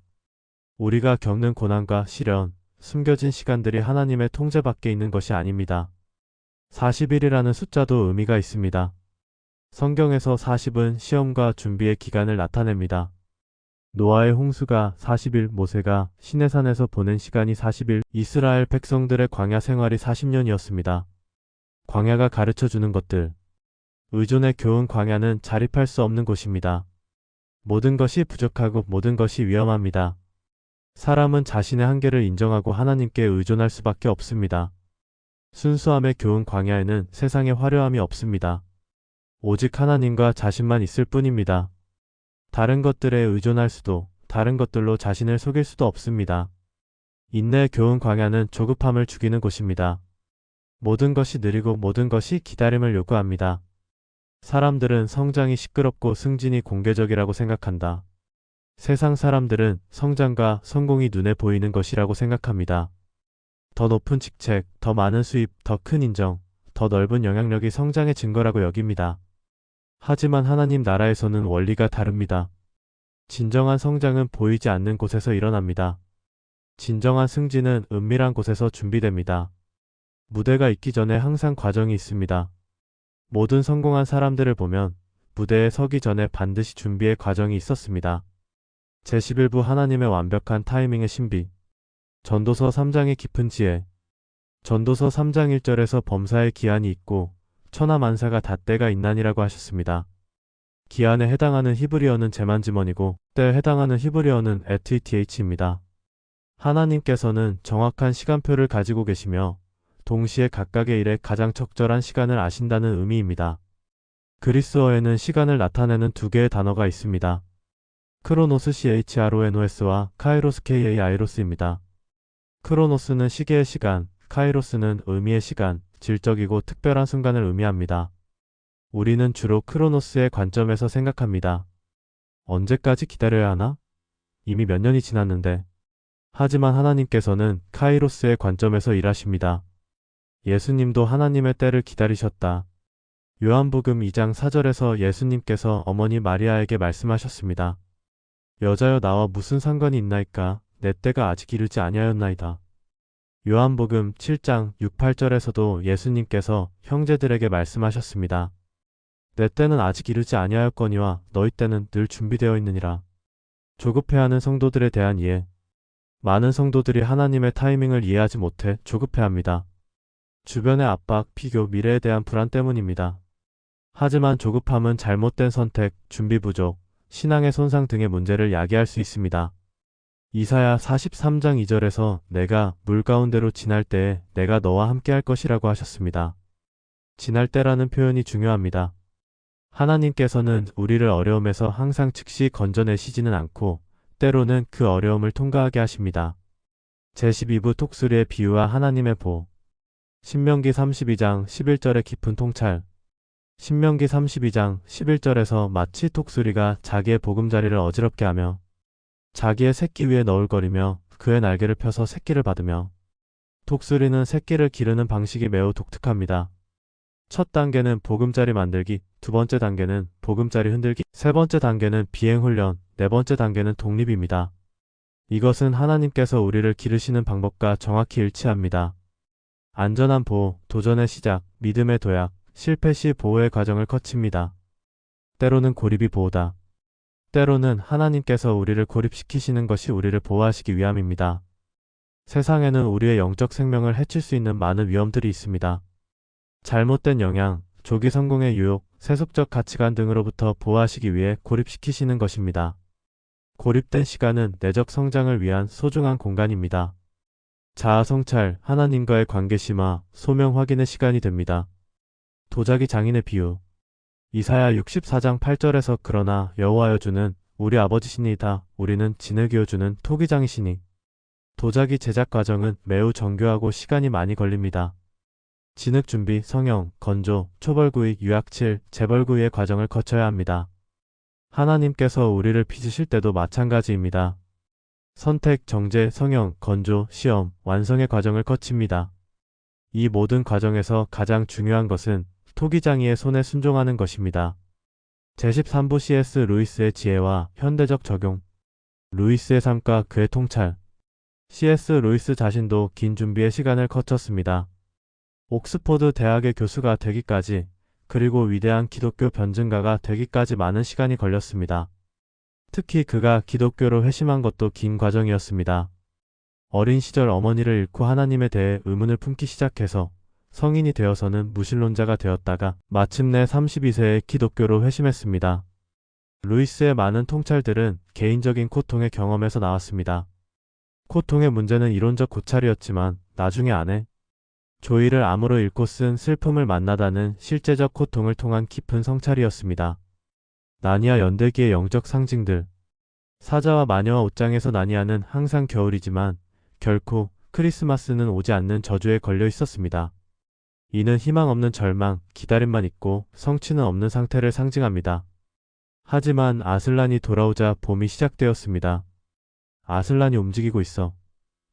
우리가 겪는 고난과 시련, 숨겨진 시간들이 하나님의 통제 밖에 있는 것이 아닙니다. 40일이라는 숫자도 의미가 있습니다. 성경에서 40은 시험과 준비의 기간을 나타냅니다. 노아의 홍수가 40일, 모세가 시내산에서 보낸 시간이 40일, 이스라엘 백성들의 광야 생활이 40년이었습니다. 광야가 가르쳐주는 것들. 의존의 교훈. 광야는 자립할 수 없는 곳입니다. 모든 것이 부족하고 모든 것이 위험합니다. 사람은 자신의 한계를 인정하고 하나님께 의존할 수밖에 없습니다. 순수함의 교훈. 광야에는 세상의 화려함이 없습니다. 오직 하나님과 자신만 있을 뿐입니다. 다른 것들에 의존할 수도, 다른 것들로 자신을 속일 수도 없습니다. 인내의 교훈. 광야는 조급함을 죽이는 곳입니다. 모든 것이 느리고 모든 것이 기다림을 요구합니다. 사람들은 성장이 시끄럽고 승진이 공개적이라고 생각한다. 세상 사람들은 성장과 성공이 눈에 보이는 것이라고 생각합니다. 더 높은 직책, 더 많은 수입, 더 큰 인정, 더 넓은 영향력이 성장의 증거라고 여깁니다. 하지만 하나님 나라에서는 원리가 다릅니다. 진정한 성장은 보이지 않는 곳에서 일어납니다. 진정한 승진은 은밀한 곳에서 준비됩니다. 무대가 있기 전에 항상 과정이 있습니다. 모든 성공한 사람들을 보면 무대에 서기 전에 반드시 준비의 과정이 있었습니다. 제11부 하나님의 완벽한 타이밍의 신비. 전도서 3장의 깊은 지혜. 전도서 3장 1절에서 범사의 기한이 있고 천하만사가 다 때가 있나니라고 하셨습니다. 기한에 해당하는 히브리어는 제만지먼이고 때에 해당하는 히브리어는 에트이th입니다. 하나님께서는 정확한 시간표를 가지고 계시며 동시에 각각의 일에 가장 적절한 시간을 아신다는 의미입니다. 그리스어에는 시간을 나타내는 두 개의 단어가 있습니다. 크로노스 CHRONOS와 카이로스 KAI로스입니다. 크로노스는 시계의 시간, 카이로스는 의미의 시간, 질적이고 특별한 순간을 의미합니다. 우리는 주로 크로노스의 관점에서 생각합니다. 언제까지 기다려야 하나? 이미 몇 년이 지났는데. 하지만 하나님께서는 카이로스의 관점에서 일하십니다. 예수님도 하나님의 때를 기다리셨다. 요한복음 2장 4절에서 예수님께서 어머니 마리아에게 말씀하셨습니다. 여자여 나와 무슨 상관이 있나이까? 내 때가 아직 이르지 아니하였나이다. 요한복음 7장 6, 8절에서도 예수님께서 형제들에게 말씀하셨습니다. 내 때는 아직 이르지 아니하였거니와 너희 때는 늘 준비되어 있느니라. 조급해하는 성도들에 대한 이해. 많은 성도들이 하나님의 타이밍을 이해하지 못해 조급해합니다. 주변의 압박, 비교, 미래에 대한 불안 때문입니다. 하지만 조급함은 잘못된 선택, 준비 부족, 신앙의 손상 등의 문제를 야기할 수 있습니다. 이사야 43장 2절에서 내가 물 가운데로 지날 때에 내가 너와 함께 할 것이라고 하셨습니다. 지날 때라는 표현이 중요합니다. 하나님께서는 우리를 어려움에서 항상 즉시 건져내시지는 않고 때로는 그 어려움을 통과하게 하십니다. 제12부 톡수리의 비유와 하나님의 보. 신명기 32장 11절의 깊은 통찰. 신명기 32장 11절에서 마치 톡수리가 자기의 보금자리를 어지럽게 하며 자기의 새끼 위에 너울거리며 그의 날개를 펴서 새끼를 받으며. 톡수리는 새끼를 기르는 방식이 매우 독특합니다. 첫 단계는 보금자리 만들기, 두 번째 단계는 보금자리 흔들기, 세 번째 단계는 비행훈련, 네 번째 단계는 독립입니다. 이것은 하나님께서 우리를 기르시는 방법과 정확히 일치합니다. 안전한 보호, 도전의 시작, 믿음의 도약, 실패 시 보호의 과정을 거칩니다. 때로는 고립이 보호다. 때로는 하나님께서 우리를 고립시키시는 것이 우리를 보호하시기 위함입니다. 세상에는 우리의 영적 생명을 해칠 수 있는 많은 위험들이 있습니다. 잘못된 영향, 조기 성공의 유혹, 세속적 가치관 등으로부터 보호하시기 위해 고립시키시는 것입니다. 고립된 시간은 내적 성장을 위한 소중한 공간입니다. 자아 성찰, 하나님과의 관계 심화, 소명 확인의 시간이 됩니다. 도자기 장인의 비유. 이사야 64장 8절에서 그러나 여호와여 주는 우리 아버지시니이다. 우리는 진을 기어주는 토기장이시니. 도자기 제작 과정은 매우 정교하고 시간이 많이 걸립니다. 진흙 준비, 성형, 건조, 초벌구이, 유약칠, 재벌구이의 과정을 거쳐야 합니다. 하나님께서 우리를 빚으실 때도 마찬가지입니다. 선택, 정제, 성형, 건조, 시험, 완성의 과정을 거칩니다. 이 모든 과정에서 가장 중요한 것은 토기장이의 손에 순종하는 것입니다. 제13부 C.S. 루이스의 지혜와 현대적 적용. 루이스의 삶과 그의 통찰. C.S. 루이스 자신도 긴 준비의 시간을 거쳤습니다. 옥스포드 대학의 교수가 되기까지, 그리고 위대한 기독교 변증가가 되기까지 많은 시간이 걸렸습니다. 특히 그가 기독교로 회심한 것도 긴 과정이었습니다. 어린 시절 어머니를 잃고 하나님에 대해 의문을 품기 시작해서 성인이 되어서는 무신론자가 되었다가 마침내 32세에 기독교로 회심했습니다. 루이스의 많은 통찰들은 개인적인 코통의 경험에서 나왔습니다. 코통의 문제는 이론적 고찰이었지만 나중에 아내 조이를 암으로 잃고 쓴 슬픔을 만나다는 실제적 코통을 통한 깊은 성찰이었습니다. 나니아 연대기의 영적 상징들. 사자와 마녀와 옷장에서 나니아는 항상 겨울이지만 결코 크리스마스는 오지 않는 저주에 걸려 있었습니다. 이는 희망 없는 절망, 기다림만 있고 성취는 없는 상태를 상징합니다. 하지만 아슬란이 돌아오자 봄이 시작되었습니다. 아슬란이 움직이고 있어.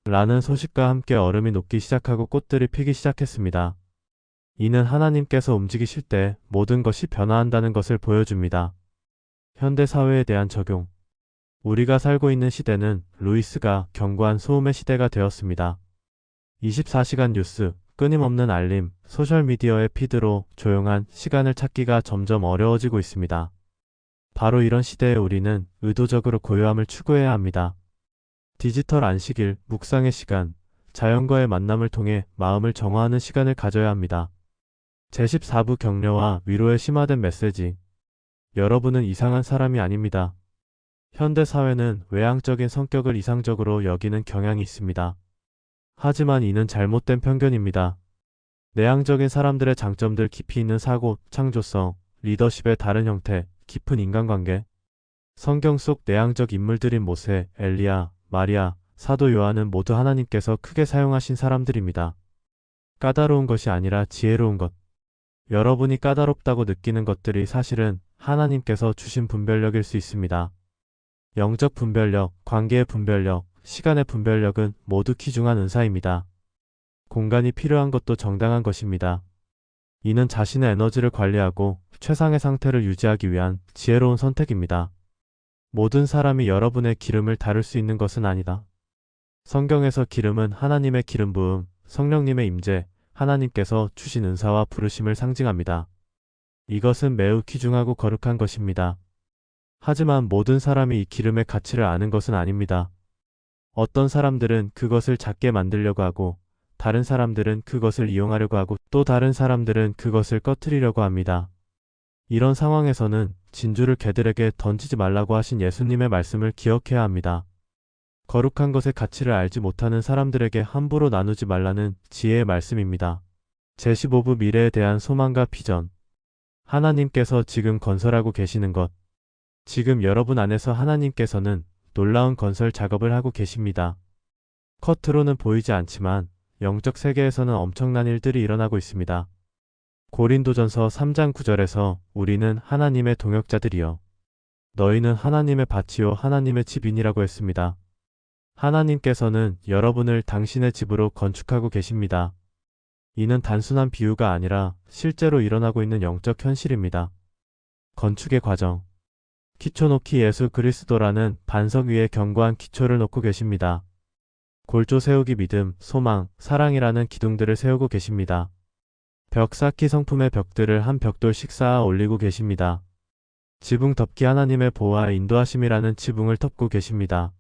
라는 소식과 함께 얼음이 녹기 시작하고 꽃들이 피기 시작했습니다. 이는 하나님께서 움직이실 때 모든 것이 변화한다는 것을 보여줍니다. 현대 사회에 대한 적용. 우리가 살고 있는 시대는 루이스가 경고한 소음의 시대가 되었습니다. 24시간 뉴스, 끊임없는 알림, 소셜미디어의 피드로 조용한 시간을 찾기가 점점 어려워지고 있습니다. 바로 이런 시대에 우리는 의도적으로 고요함을 추구해야 합니다. 디지털 안식일, 묵상의 시간, 자연과의 만남을 통해 마음을 정화하는 시간을 가져야 합니다. 제14부 격려와 위로에 심화된 메시지. 여러분은 이상한 사람이 아닙니다. 현대 사회는 외향적인 성격을 이상적으로 여기는 경향이 있습니다. 하지만 이는 잘못된 편견입니다. 내향적인 사람들의 장점들 깊이 있는 사고, 창조성, 리더십의 다른 형태, 깊은 인간관계. 성경 속 내향적 인물들인 모세, 엘리야, 마리아, 사도 요한은 모두 하나님께서 크게 사용하신 사람들입니다. 까다로운 것이 아니라 지혜로운 것. 여러분이 까다롭다고 느끼는 것들이 사실은 하나님께서 주신 분별력일 수 있습니다. 영적 분별력, 관계의 분별력, 시간의 분별력은 모두 귀중한 은사입니다. 공간이 필요한 것도 정당한 것입니다. 이는 자신의 에너지를 관리하고 최상의 상태를 유지하기 위한 지혜로운 선택입니다. 모든 사람이 여러분의 기름을 다룰 수 있는 것은 아니다. 성경에서 기름은 하나님의 기름 부음, 성령님의 임재, 하나님께서 주신 은사와 부르심을 상징합니다. 이것은 매우 귀중하고 거룩한 것입니다. 하지만 모든 사람이 이 기름의 가치를 아는 것은 아닙니다. 어떤 사람들은 그것을 작게 만들려고 하고, 다른 사람들은 그것을 이용하려고 하고, 또 다른 사람들은 그것을 꺼트리려고 합니다. 이런 상황에서는 진주를 개들에게 던지지 말라고 하신 예수님의 말씀을 기억해야 합니다. 거룩한 것의 가치를 알지 못하는 사람들에게 함부로 나누지 말라는 지혜의 말씀입니다. 제15부 미래에 대한 소망과 비전. 하나님께서 지금 건설하고 계시는 것. 지금 여러분 안에서 하나님께서는 놀라운 건설 작업을 하고 계십니다. 겉으로는 보이지 않지만 영적 세계에서는 엄청난 일들이 일어나고 있습니다. 고린도전서 3장 9절에서 우리는 하나님의 동역자들이여 너희는 하나님의 밭이요 하나님의 집인이라고 했습니다. 하나님께서는 여러분을 당신의 집으로 건축하고 계십니다. 이는 단순한 비유가 아니라 실제로 일어나고 있는 영적 현실입니다. 건축의 과정. 기초 놓기 예수 그리스도라는 반석 위에 견고한 기초를 놓고 계십니다. 골조 세우기 믿음, 소망, 사랑이라는 기둥들을 세우고 계십니다. 벽 쌓기 성품의 벽들을 한 벽돌씩 쌓아 올리고 계십니다. 지붕 덮기 하나님의 보호와 인도하심이라는 지붕을 덮고 계십니다.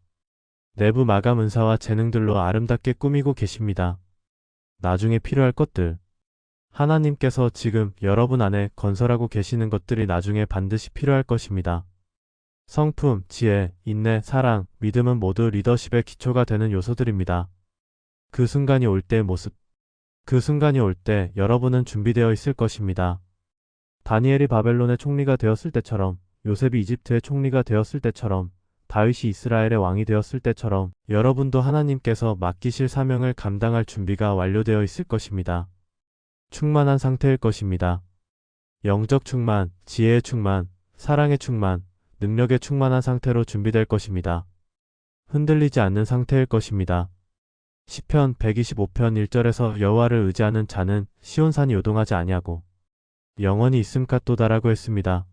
내부 마감 은사와 재능들로 아름답게 꾸미고 계십니다. 나중에 필요할 것들. 하나님께서 지금 여러분 안에 건설하고 계시는 것들이 나중에 반드시 필요할 것입니다. 성품, 지혜, 인내, 사랑, 믿음은 모두 리더십의 기초가 되는 요소들입니다. 그 순간이 올 때의 모습. 그 순간이 올 때 여러분은 준비되어 있을 것입니다. 다니엘이 바벨론의 총리가 되었을 때처럼, 요셉이 이집트의 총리가 되었을 때처럼, 다윗이 이스라엘의 왕이 되었을 때처럼 여러분도 하나님께서 맡기실 사명을 감당할 준비가 완료되어 있을 것입니다. 충만한 상태일 것입니다. 영적 충만, 지혜의 충만, 사랑의 충만, 능력의 충만한 상태로 준비될 것입니다. 흔들리지 않는 상태일 것입니다. 시편 125편 1절에서 여호와를 의지하는 자는 시온산이 요동하지 아니하고 영원히 있음같도다라고 했습니다.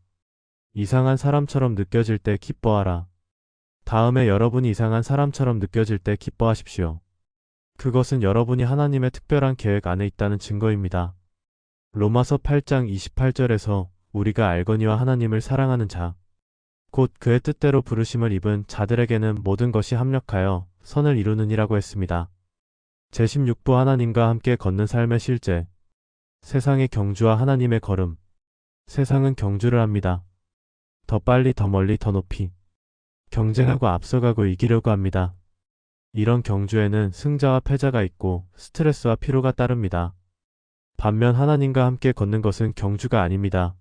이상한 사람처럼 느껴질 때 기뻐하라. 다음에 여러분이 이상한 사람처럼 느껴질 때 기뻐하십시오. 그것은 여러분이 하나님의 특별한 계획 안에 있다는 증거입니다. 로마서 8장 28절에서 우리가 알거니와 하나님을 사랑하는 자, 곧 그의 뜻대로 부르심을 입은 자들에게는 모든 것이 합력하여 선을 이루느니라고 했습니다. 제16부 하나님과 함께 걷는 삶의 실제. 세상의 경주와 하나님의 걸음. 세상은 경주를 합니다. 더 빨리, 더 멀리, 더 높이. 경쟁하고 앞서가고 이기려고 합니다. 이런 경주에는 승자와 패자가 있고 스트레스와 피로가 따릅니다. 반면 하나님과 함께 걷는 것은 경주가 아닙니다.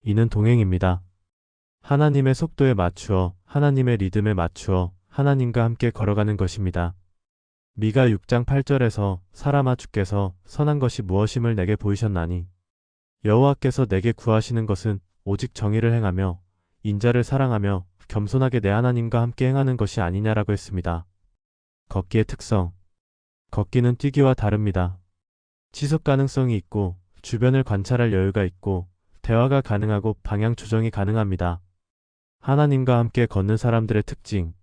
이는 동행입니다. 하나님의 속도에 맞추어, 하나님의 리듬에 맞추어 하나님과 함께 걸어가는 것입니다. 미가 6장 8절에서 사람아 주께서 선한 것이 무엇임을 내게 보이셨나니 여호와께서 내게 구하시는 것은 오직 정의를 행하며 인자를 사랑하며 겸손하게 내 하나님과 함께 행하는 것이 아니냐라고 했습니다. 걷기의 특성. 걷기는 뛰기와 다릅니다. 지속 가능성이 있고 주변을 관찰할 여유가 있고 대화가 가능하고 방향 조정이 가능합니다. 하나님과 함께 걷는 사람들의 특징.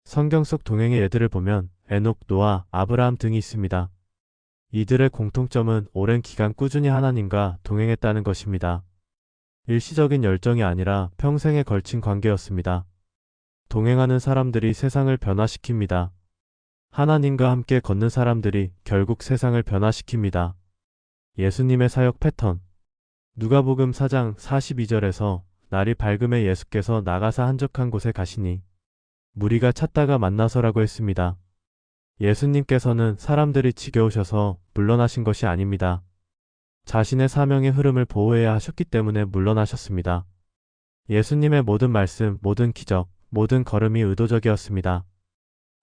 성경 속 동행의 예들을 보면 에녹, 노아, 아브라함 등이 있습니다. 이들의 공통점은 오랜 기간 꾸준히 하나님과 동행했다는 것입니다. 일시적인 열정이 아니라 평생에 걸친 관계였습니다. 동행하는 사람들이 세상을 변화시킵니다. 하나님과 함께 걷는 사람들이 결국 세상을 변화시킵니다. 예수님의 사역 패턴. 누가복음 4장 42절에서 날이 밝음에 예수께서 나가사 한적한 곳에 가시니 무리가 찾다가 만나서라고 했습니다. 예수님께서는 사람들이 지겨우셔서 물러나신 것이 아닙니다. 자신의 사명의 흐름을 보호해야 하셨기 때문에 물러나셨습니다. 예수님의 모든 말씀, 모든 기적, 모든 걸음이 의도적이었습니다.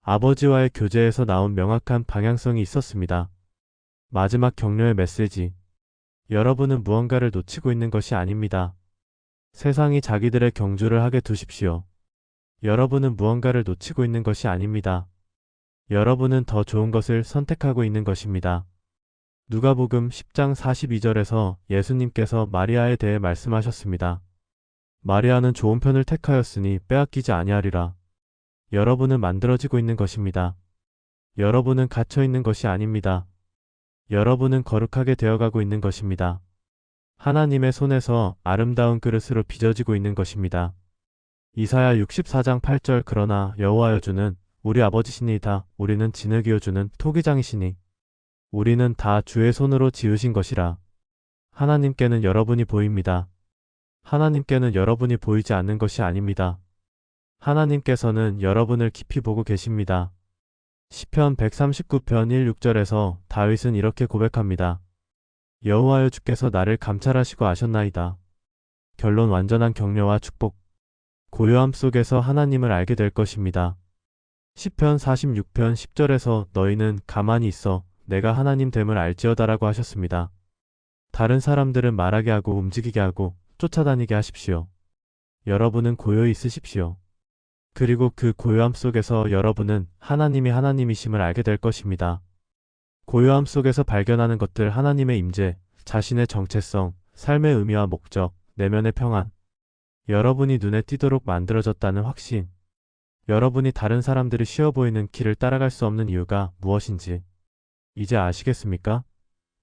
아버지와의 교제에서 나온 명확한 방향성이 있었습니다. 마지막 격려의 메시지. 여러분은 무언가를 놓치고 있는 것이 아닙니다. 세상이 자기들의 경주를 하게 두십시오. 여러분은 무언가를 놓치고 있는 것이 아닙니다. 여러분은 더 좋은 것을 선택하고 있는 것입니다. 누가복음 10장 42절에서 예수님께서 마리아에 대해 말씀하셨습니다. 마리아는 좋은 편을 택하였으니 빼앗기지 아니하리라. 여러분은 만들어지고 있는 것입니다. 여러분은 갇혀 있는 것이 아닙니다. 여러분은 거룩하게 되어가고 있는 것입니다. 하나님의 손에서 아름다운 그릇으로 빚어지고 있는 것입니다. 이사야 64장 8절 그러나 여호와여 주는 우리 아버지시니이다. 우리는 진흙이여 주는 토기장이시니 우리는 다 주의 손으로 지으신 것이라. 하나님께는 여러분이 보입니다. 하나님께는 여러분이 보이지 않는 것이 아닙니다. 하나님께서는 여러분을 깊이 보고 계십니다. 시편 139편 1, 6절에서 다윗은 이렇게 고백합니다. 여호와여 주께서 나를 감찰하시고 아셨나이다. 결론 완전한 격려와 축복. 고요함 속에서 하나님을 알게 될 것입니다. 시편 46편 10절에서 너희는 가만히 있어 내가 하나님 됨을 알지어다라고 하셨습니다. 다른 사람들은 말하게 하고 움직이게 하고 쫓아다니게 하십시오. 여러분은 고요히 있으십시오. 그리고 그 고요함 속에서 여러분은 하나님이 하나님이심을 알게 될 것입니다. 고요함 속에서 발견하는 것들 하나님의 임재, 자신의 정체성, 삶의 의미와 목적, 내면의 평안. 여러분이 눈에 띄도록 만들어졌다는 확신. 여러분이 다른 사람들이 쉬워 보이는 길을 따라갈 수 없는 이유가 무엇인지 이제 아시겠습니까?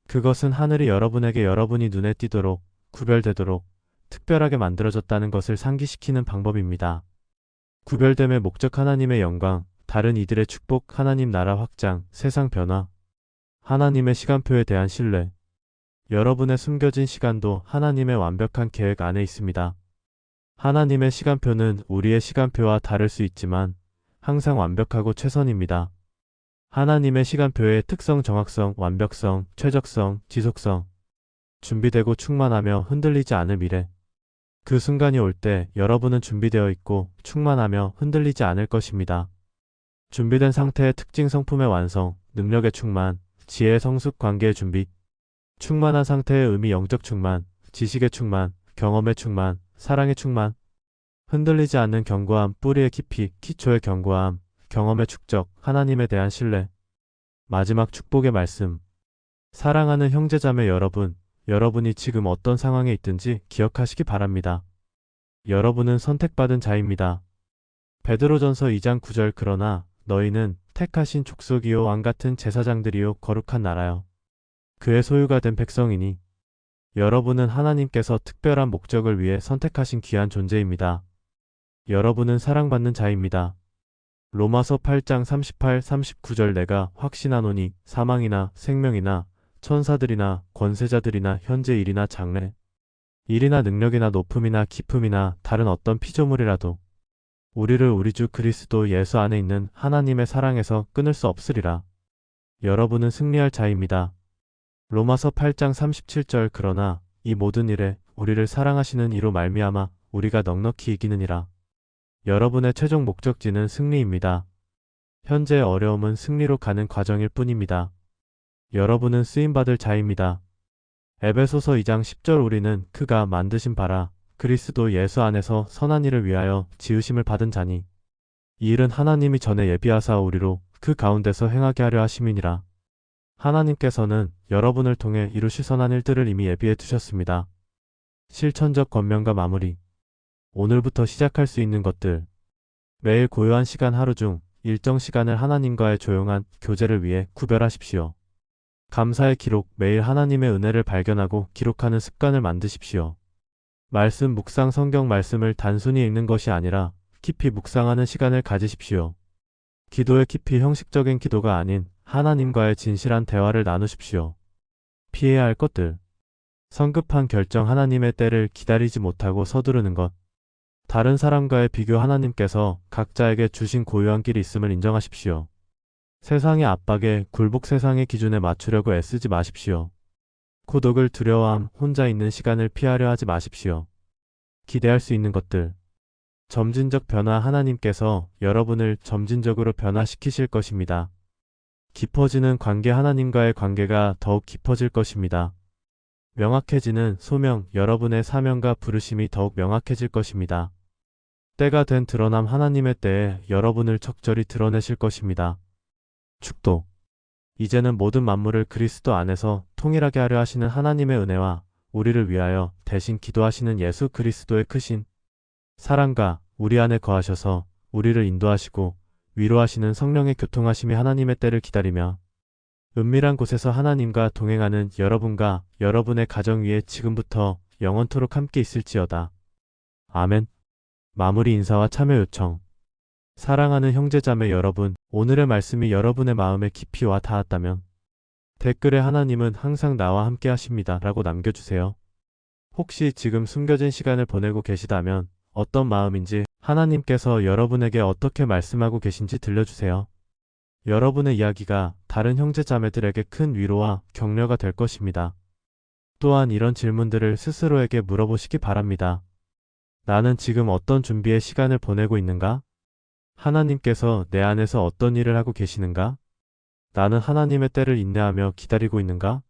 그것은 하늘이 여러분에게 여러분이 눈에 띄도록, 구별되도록 특별하게 만들어졌다는 것을 상기시키는 방법입니다. 구별됨의 목적 하나님의 영광, 다른 이들의 축복, 하나님 나라 확장, 세상 변화, 하나님의 시간표에 대한 신뢰. 여러분의 숨겨진 시간도 하나님의 완벽한 계획 안에 있습니다. 하나님의 시간표는 우리의 시간표와 다를 수 있지만 항상 완벽하고 최선입니다. 하나님의 시간표의 특성, 정확성, 완벽성, 최적성, 지속성. 준비되고 충만하며 흔들리지 않을 미래. 그 순간이 올 때 여러분은 준비되어 있고 충만하며 흔들리지 않을 것입니다. 준비된 상태의 특징 성품의 완성, 능력의 충만, 지혜의 성숙, 관계의 준비. 충만한 상태의 의미 영적 충만, 지식의 충만, 경험의 충만, 사랑의 충만. 흔들리지 않는 견고함, 뿌리의 깊이, 기초의 견고함, 경험의 축적, 하나님에 대한 신뢰. 마지막 축복의 말씀. 사랑하는 형제자매 여러분, 여러분이 지금 어떤 상황에 있든지 기억하시기 바랍니다. 여러분은 선택받은 자입니다. 베드로전서 2장 9절 그러나 너희는 택하신 족속이요 왕같은 제사장들이요 거룩한 나라요. 그의 소유가 된 백성이니 여러분은 하나님께서 특별한 목적을 위해 선택하신 귀한 존재입니다. 여러분은 사랑받는 자입니다. 로마서 8장 38, 39절 내가 확신하노니 사망이나 생명이나 천사들이나 권세자들이나 현재 일이나 장래 일이나 능력이나 높음이나 깊음이나 다른 어떤 피조물이라도 우리를 우리 주 그리스도 예수 안에 있는 하나님의 사랑에서 끊을 수 없으리라. 여러분은 승리할 자입니다. 로마서 8장 37절 그러나 이 모든 일에 우리를 사랑하시는 이로 말미암아 우리가 넉넉히 이기느니라. 여러분의 최종 목적지는 승리입니다. 현재의 어려움은 승리로 가는 과정일 뿐입니다. 여러분은 쓰임받을 자입니다. 에베소서 2장 10절 우리는 그가 만드신 바라 그리스도 예수 안에서 선한 일을 위하여 지으심을 받은 자니 이 일은 하나님이 전에 예비하사 우리로 그 가운데서 행하게 하려 하심이니라. 하나님께서는 여러분을 통해 이루실 선한 일들을 이미 예비해 두셨습니다. 실천적 권면과 마무리. 오늘부터 시작할 수 있는 것들. 매일 고요한 시간 하루 중 일정 시간을 하나님과의 조용한 교제를 위해 구별하십시오. 감사의 기록, 매일 하나님의 은혜를 발견하고 기록하는 습관을 만드십시오. 말씀 묵상 성경 말씀을 단순히 읽는 것이 아니라 깊이 묵상하는 시간을 가지십시오. 기도의 깊이 형식적인 기도가 아닌 하나님과의 진실한 대화를 나누십시오. 피해야 할 것들. 성급한 결정 하나님의 때를 기다리지 못하고 서두르는 것. 다른 사람과의 비교 하나님께서 각자에게 주신 고유한 길이 있음을 인정하십시오. 세상의 압박에 굴복 세상의 기준에 맞추려고 애쓰지 마십시오. 고독을 두려워함, 혼자 있는 시간을 피하려 하지 마십시오. 기대할 수 있는 것들. 점진적 변화 하나님께서 여러분을 점진적으로 변화시키실 것입니다. 깊어지는 관계 하나님과의 관계가 더욱 깊어질 것입니다. 명확해지는 소명 여러분의 사명과 부르심이 더욱 명확해질 것입니다. 때가 된 드러남 하나님의 때에 여러분을 적절히 드러내실 것입니다. 축복. 이제는 모든 만물을 그리스도 안에서 통일하게 하려 하시는 하나님의 은혜와 우리를 위하여 대신 기도하시는 예수 그리스도의 크신 사랑과 우리 안에 거하셔서 우리를 인도하시고 위로하시는 성령의 교통하심이 하나님의 때를 기다리며 은밀한 곳에서 하나님과 동행하는 여러분과 여러분의 가정 위에 지금부터 영원토록 함께 있을지어다. 아멘. 마무리 인사와 참여 요청. 사랑하는 형제자매 여러분, 오늘의 말씀이 여러분의 마음에 깊이 와 닿았다면 댓글에 하나님은 항상 나와 함께 하십니다 라고 남겨주세요. 혹시 지금 숨겨진 시간을 보내고 계시다면 어떤 마음인지 하나님께서 여러분에게 어떻게 말씀하고 계신지 들려주세요. 여러분의 이야기가 다른 형제자매들에게 큰 위로와 격려가 될 것입니다. 또한 이런 질문들을 스스로에게 물어보시기 바랍니다. 나는 지금 어떤 준비의 시간을 보내고 있는가? 하나님께서 내 안에서 어떤 일을 하고 계시는가? 나는 하나님의 때를 인내하며 기다리고 있는가?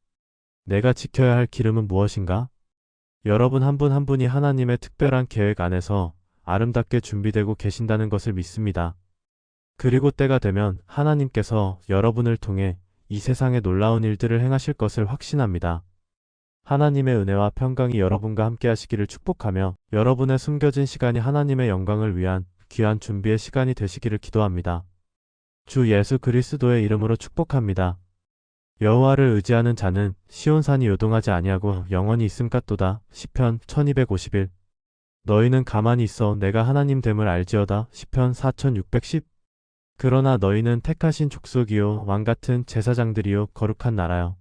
내가 지켜야 할 기름은 무엇인가? 여러분 한 분 한 분이 하나님의 특별한 계획 안에서 아름답게 준비되고 계신다는 것을 믿습니다. 그리고 때가 되면 하나님께서 여러분을 통해 이 세상에 놀라운 일들을 행하실 것을 확신합니다. 하나님의 은혜와 평강이 여러분과 함께 하시기를 축복하며 여러분의 숨겨진 시간이 하나님의 영광을 위한 귀한 준비의 시간이 되시기를 기도합니다. 주 예수 그리스도의 이름으로 축복합니다. 여호와를 의지하는 자는 시온산이 요동하지 아니하고 영원히 있음같도다. 시편 1251. 너희는 가만히 있어 내가 하나님 됨을 알지어다. 시편 4610. 그러나 너희는 택하신 족속이요 왕같은 제사장들이요 거룩한 나라요.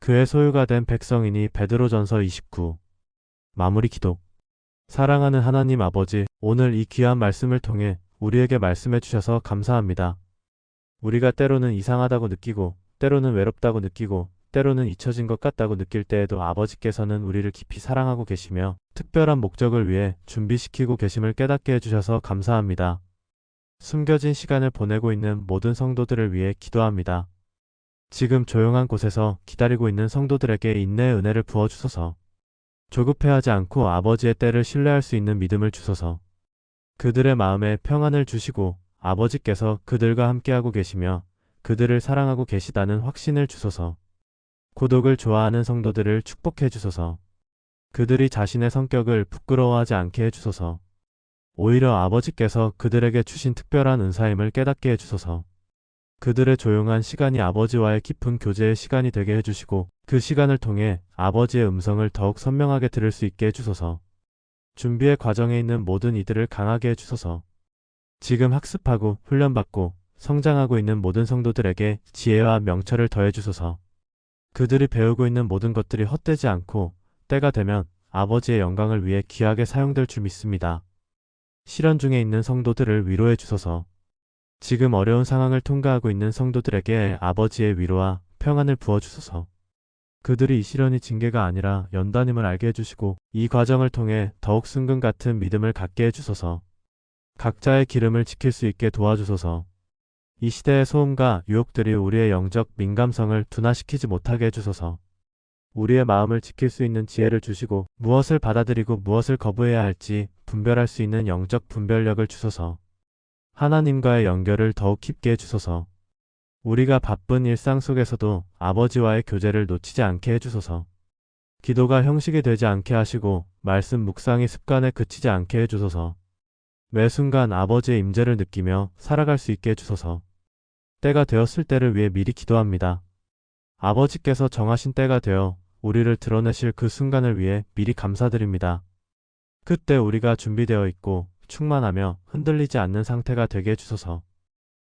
그의 소유가 된 백성이니. 베드로전서 29. 마무리 기도. 사랑하는 하나님 아버지, 오늘 이 귀한 말씀을 통해 우리에게 말씀해 주셔서 감사합니다. 우리가 때로는 이상하다고 느끼고 때로는 외롭다고 느끼고 때로는 잊혀진 것 같다고 느낄 때에도 아버지께서는 우리를 깊이 사랑하고 계시며 특별한 목적을 위해 준비시키고 계심을 깨닫게 해주셔서 감사합니다. 숨겨진 시간을 보내고 있는 모든 성도들을 위해 기도합니다. 지금 조용한 곳에서 기다리고 있는 성도들에게 인내의 은혜를 부어주소서. 조급해하지 않고 아버지의 때를 신뢰할 수 있는 믿음을 주소서. 그들의 마음에 평안을 주시고 아버지께서 그들과 함께하고 계시며 그들을 사랑하고 계시다는 확신을 주소서. 고독을 좋아하는 성도들을 축복해 주소서. 그들이 자신의 성격을 부끄러워하지 않게 해주소서. 오히려 아버지께서 그들에게 주신 특별한 은사임을 깨닫게 해주소서. 그들의 조용한 시간이 아버지와의 깊은 교제의 시간이 되게 해주시고 그 시간을 통해 아버지의 음성을 더욱 선명하게 들을 수 있게 해주소서. 준비의 과정에 있는 모든 이들을 강하게 해주소서. 지금 학습하고 훈련받고 성장하고 있는 모든 성도들에게 지혜와 명철을 더해주소서. 그들이 배우고 있는 모든 것들이 헛되지 않고 때가 되면 아버지의 영광을 위해 귀하게 사용될 줄 믿습니다. 시련 중에 있는 성도들을 위로해 주소서. 지금 어려운 상황을 통과하고 있는 성도들에게 아버지의 위로와 평안을 부어주소서. 그들이 이 시련이 징계가 아니라 연단임을 알게 해주시고 이 과정을 통해 더욱 순금 같은 믿음을 갖게 해주소서. 각자의 기름을 지킬 수 있게 도와주소서. 이 시대의 소음과 유혹들이 우리의 영적 민감성을 둔화시키지 못하게 해주소서. 우리의 마음을 지킬 수 있는 지혜를 주시고 무엇을 받아들이고 무엇을 거부해야 할지 분별할 수 있는 영적 분별력을 주소서. 하나님과의 연결을 더욱 깊게 해주소서. 우리가 바쁜 일상 속에서도 아버지와의 교제를 놓치지 않게 해주소서. 기도가 형식이 되지 않게 하시고 말씀 묵상이 습관에 그치지 않게 해주소서. 매 순간 아버지의 임재를 느끼며 살아갈 수 있게 해주소서. 때가 되었을 때를 위해 미리 기도합니다. 아버지께서 정하신 때가 되어 우리를 드러내실 그 순간을 위해 미리 감사드립니다. 그때 우리가 준비되어 있고 충만하며 흔들리지 않는 상태가 되게 해주소서.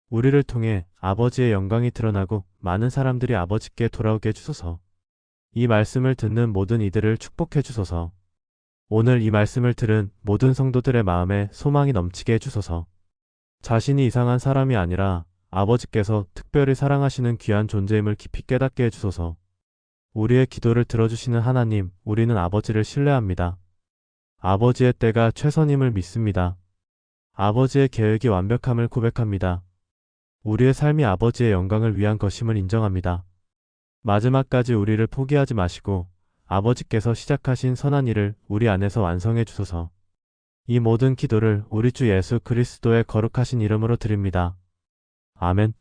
우리를 통해 아버지의 영광이 드러나고 많은 사람들이 아버지께 돌아오게 해주소서. 이 말씀을 듣는 모든 이들을 축복해 주소서. 오늘 이 말씀을 들은 모든 성도들의 마음에 소망이 넘치게 해주소서. 자신이 이상한 사람이 아니라 아버지께서 특별히 사랑하시는 귀한 존재임을 깊이 깨닫게 해주소서. 우리의 기도를 들어주시는 하나님, 우리는 아버지를 신뢰합니다. 아버지의 때가 최선임을 믿습니다. 아버지의 계획이 완벽함을 고백합니다. 우리의 삶이 아버지의 영광을 위한 것임을 인정합니다. 마지막까지 우리를 포기하지 마시고 아버지께서 시작하신 선한 일을 우리 안에서 완성해 주소서. 이 모든 기도를 우리 주 예수 그리스도의 거룩하신 이름으로 드립니다. 아멘.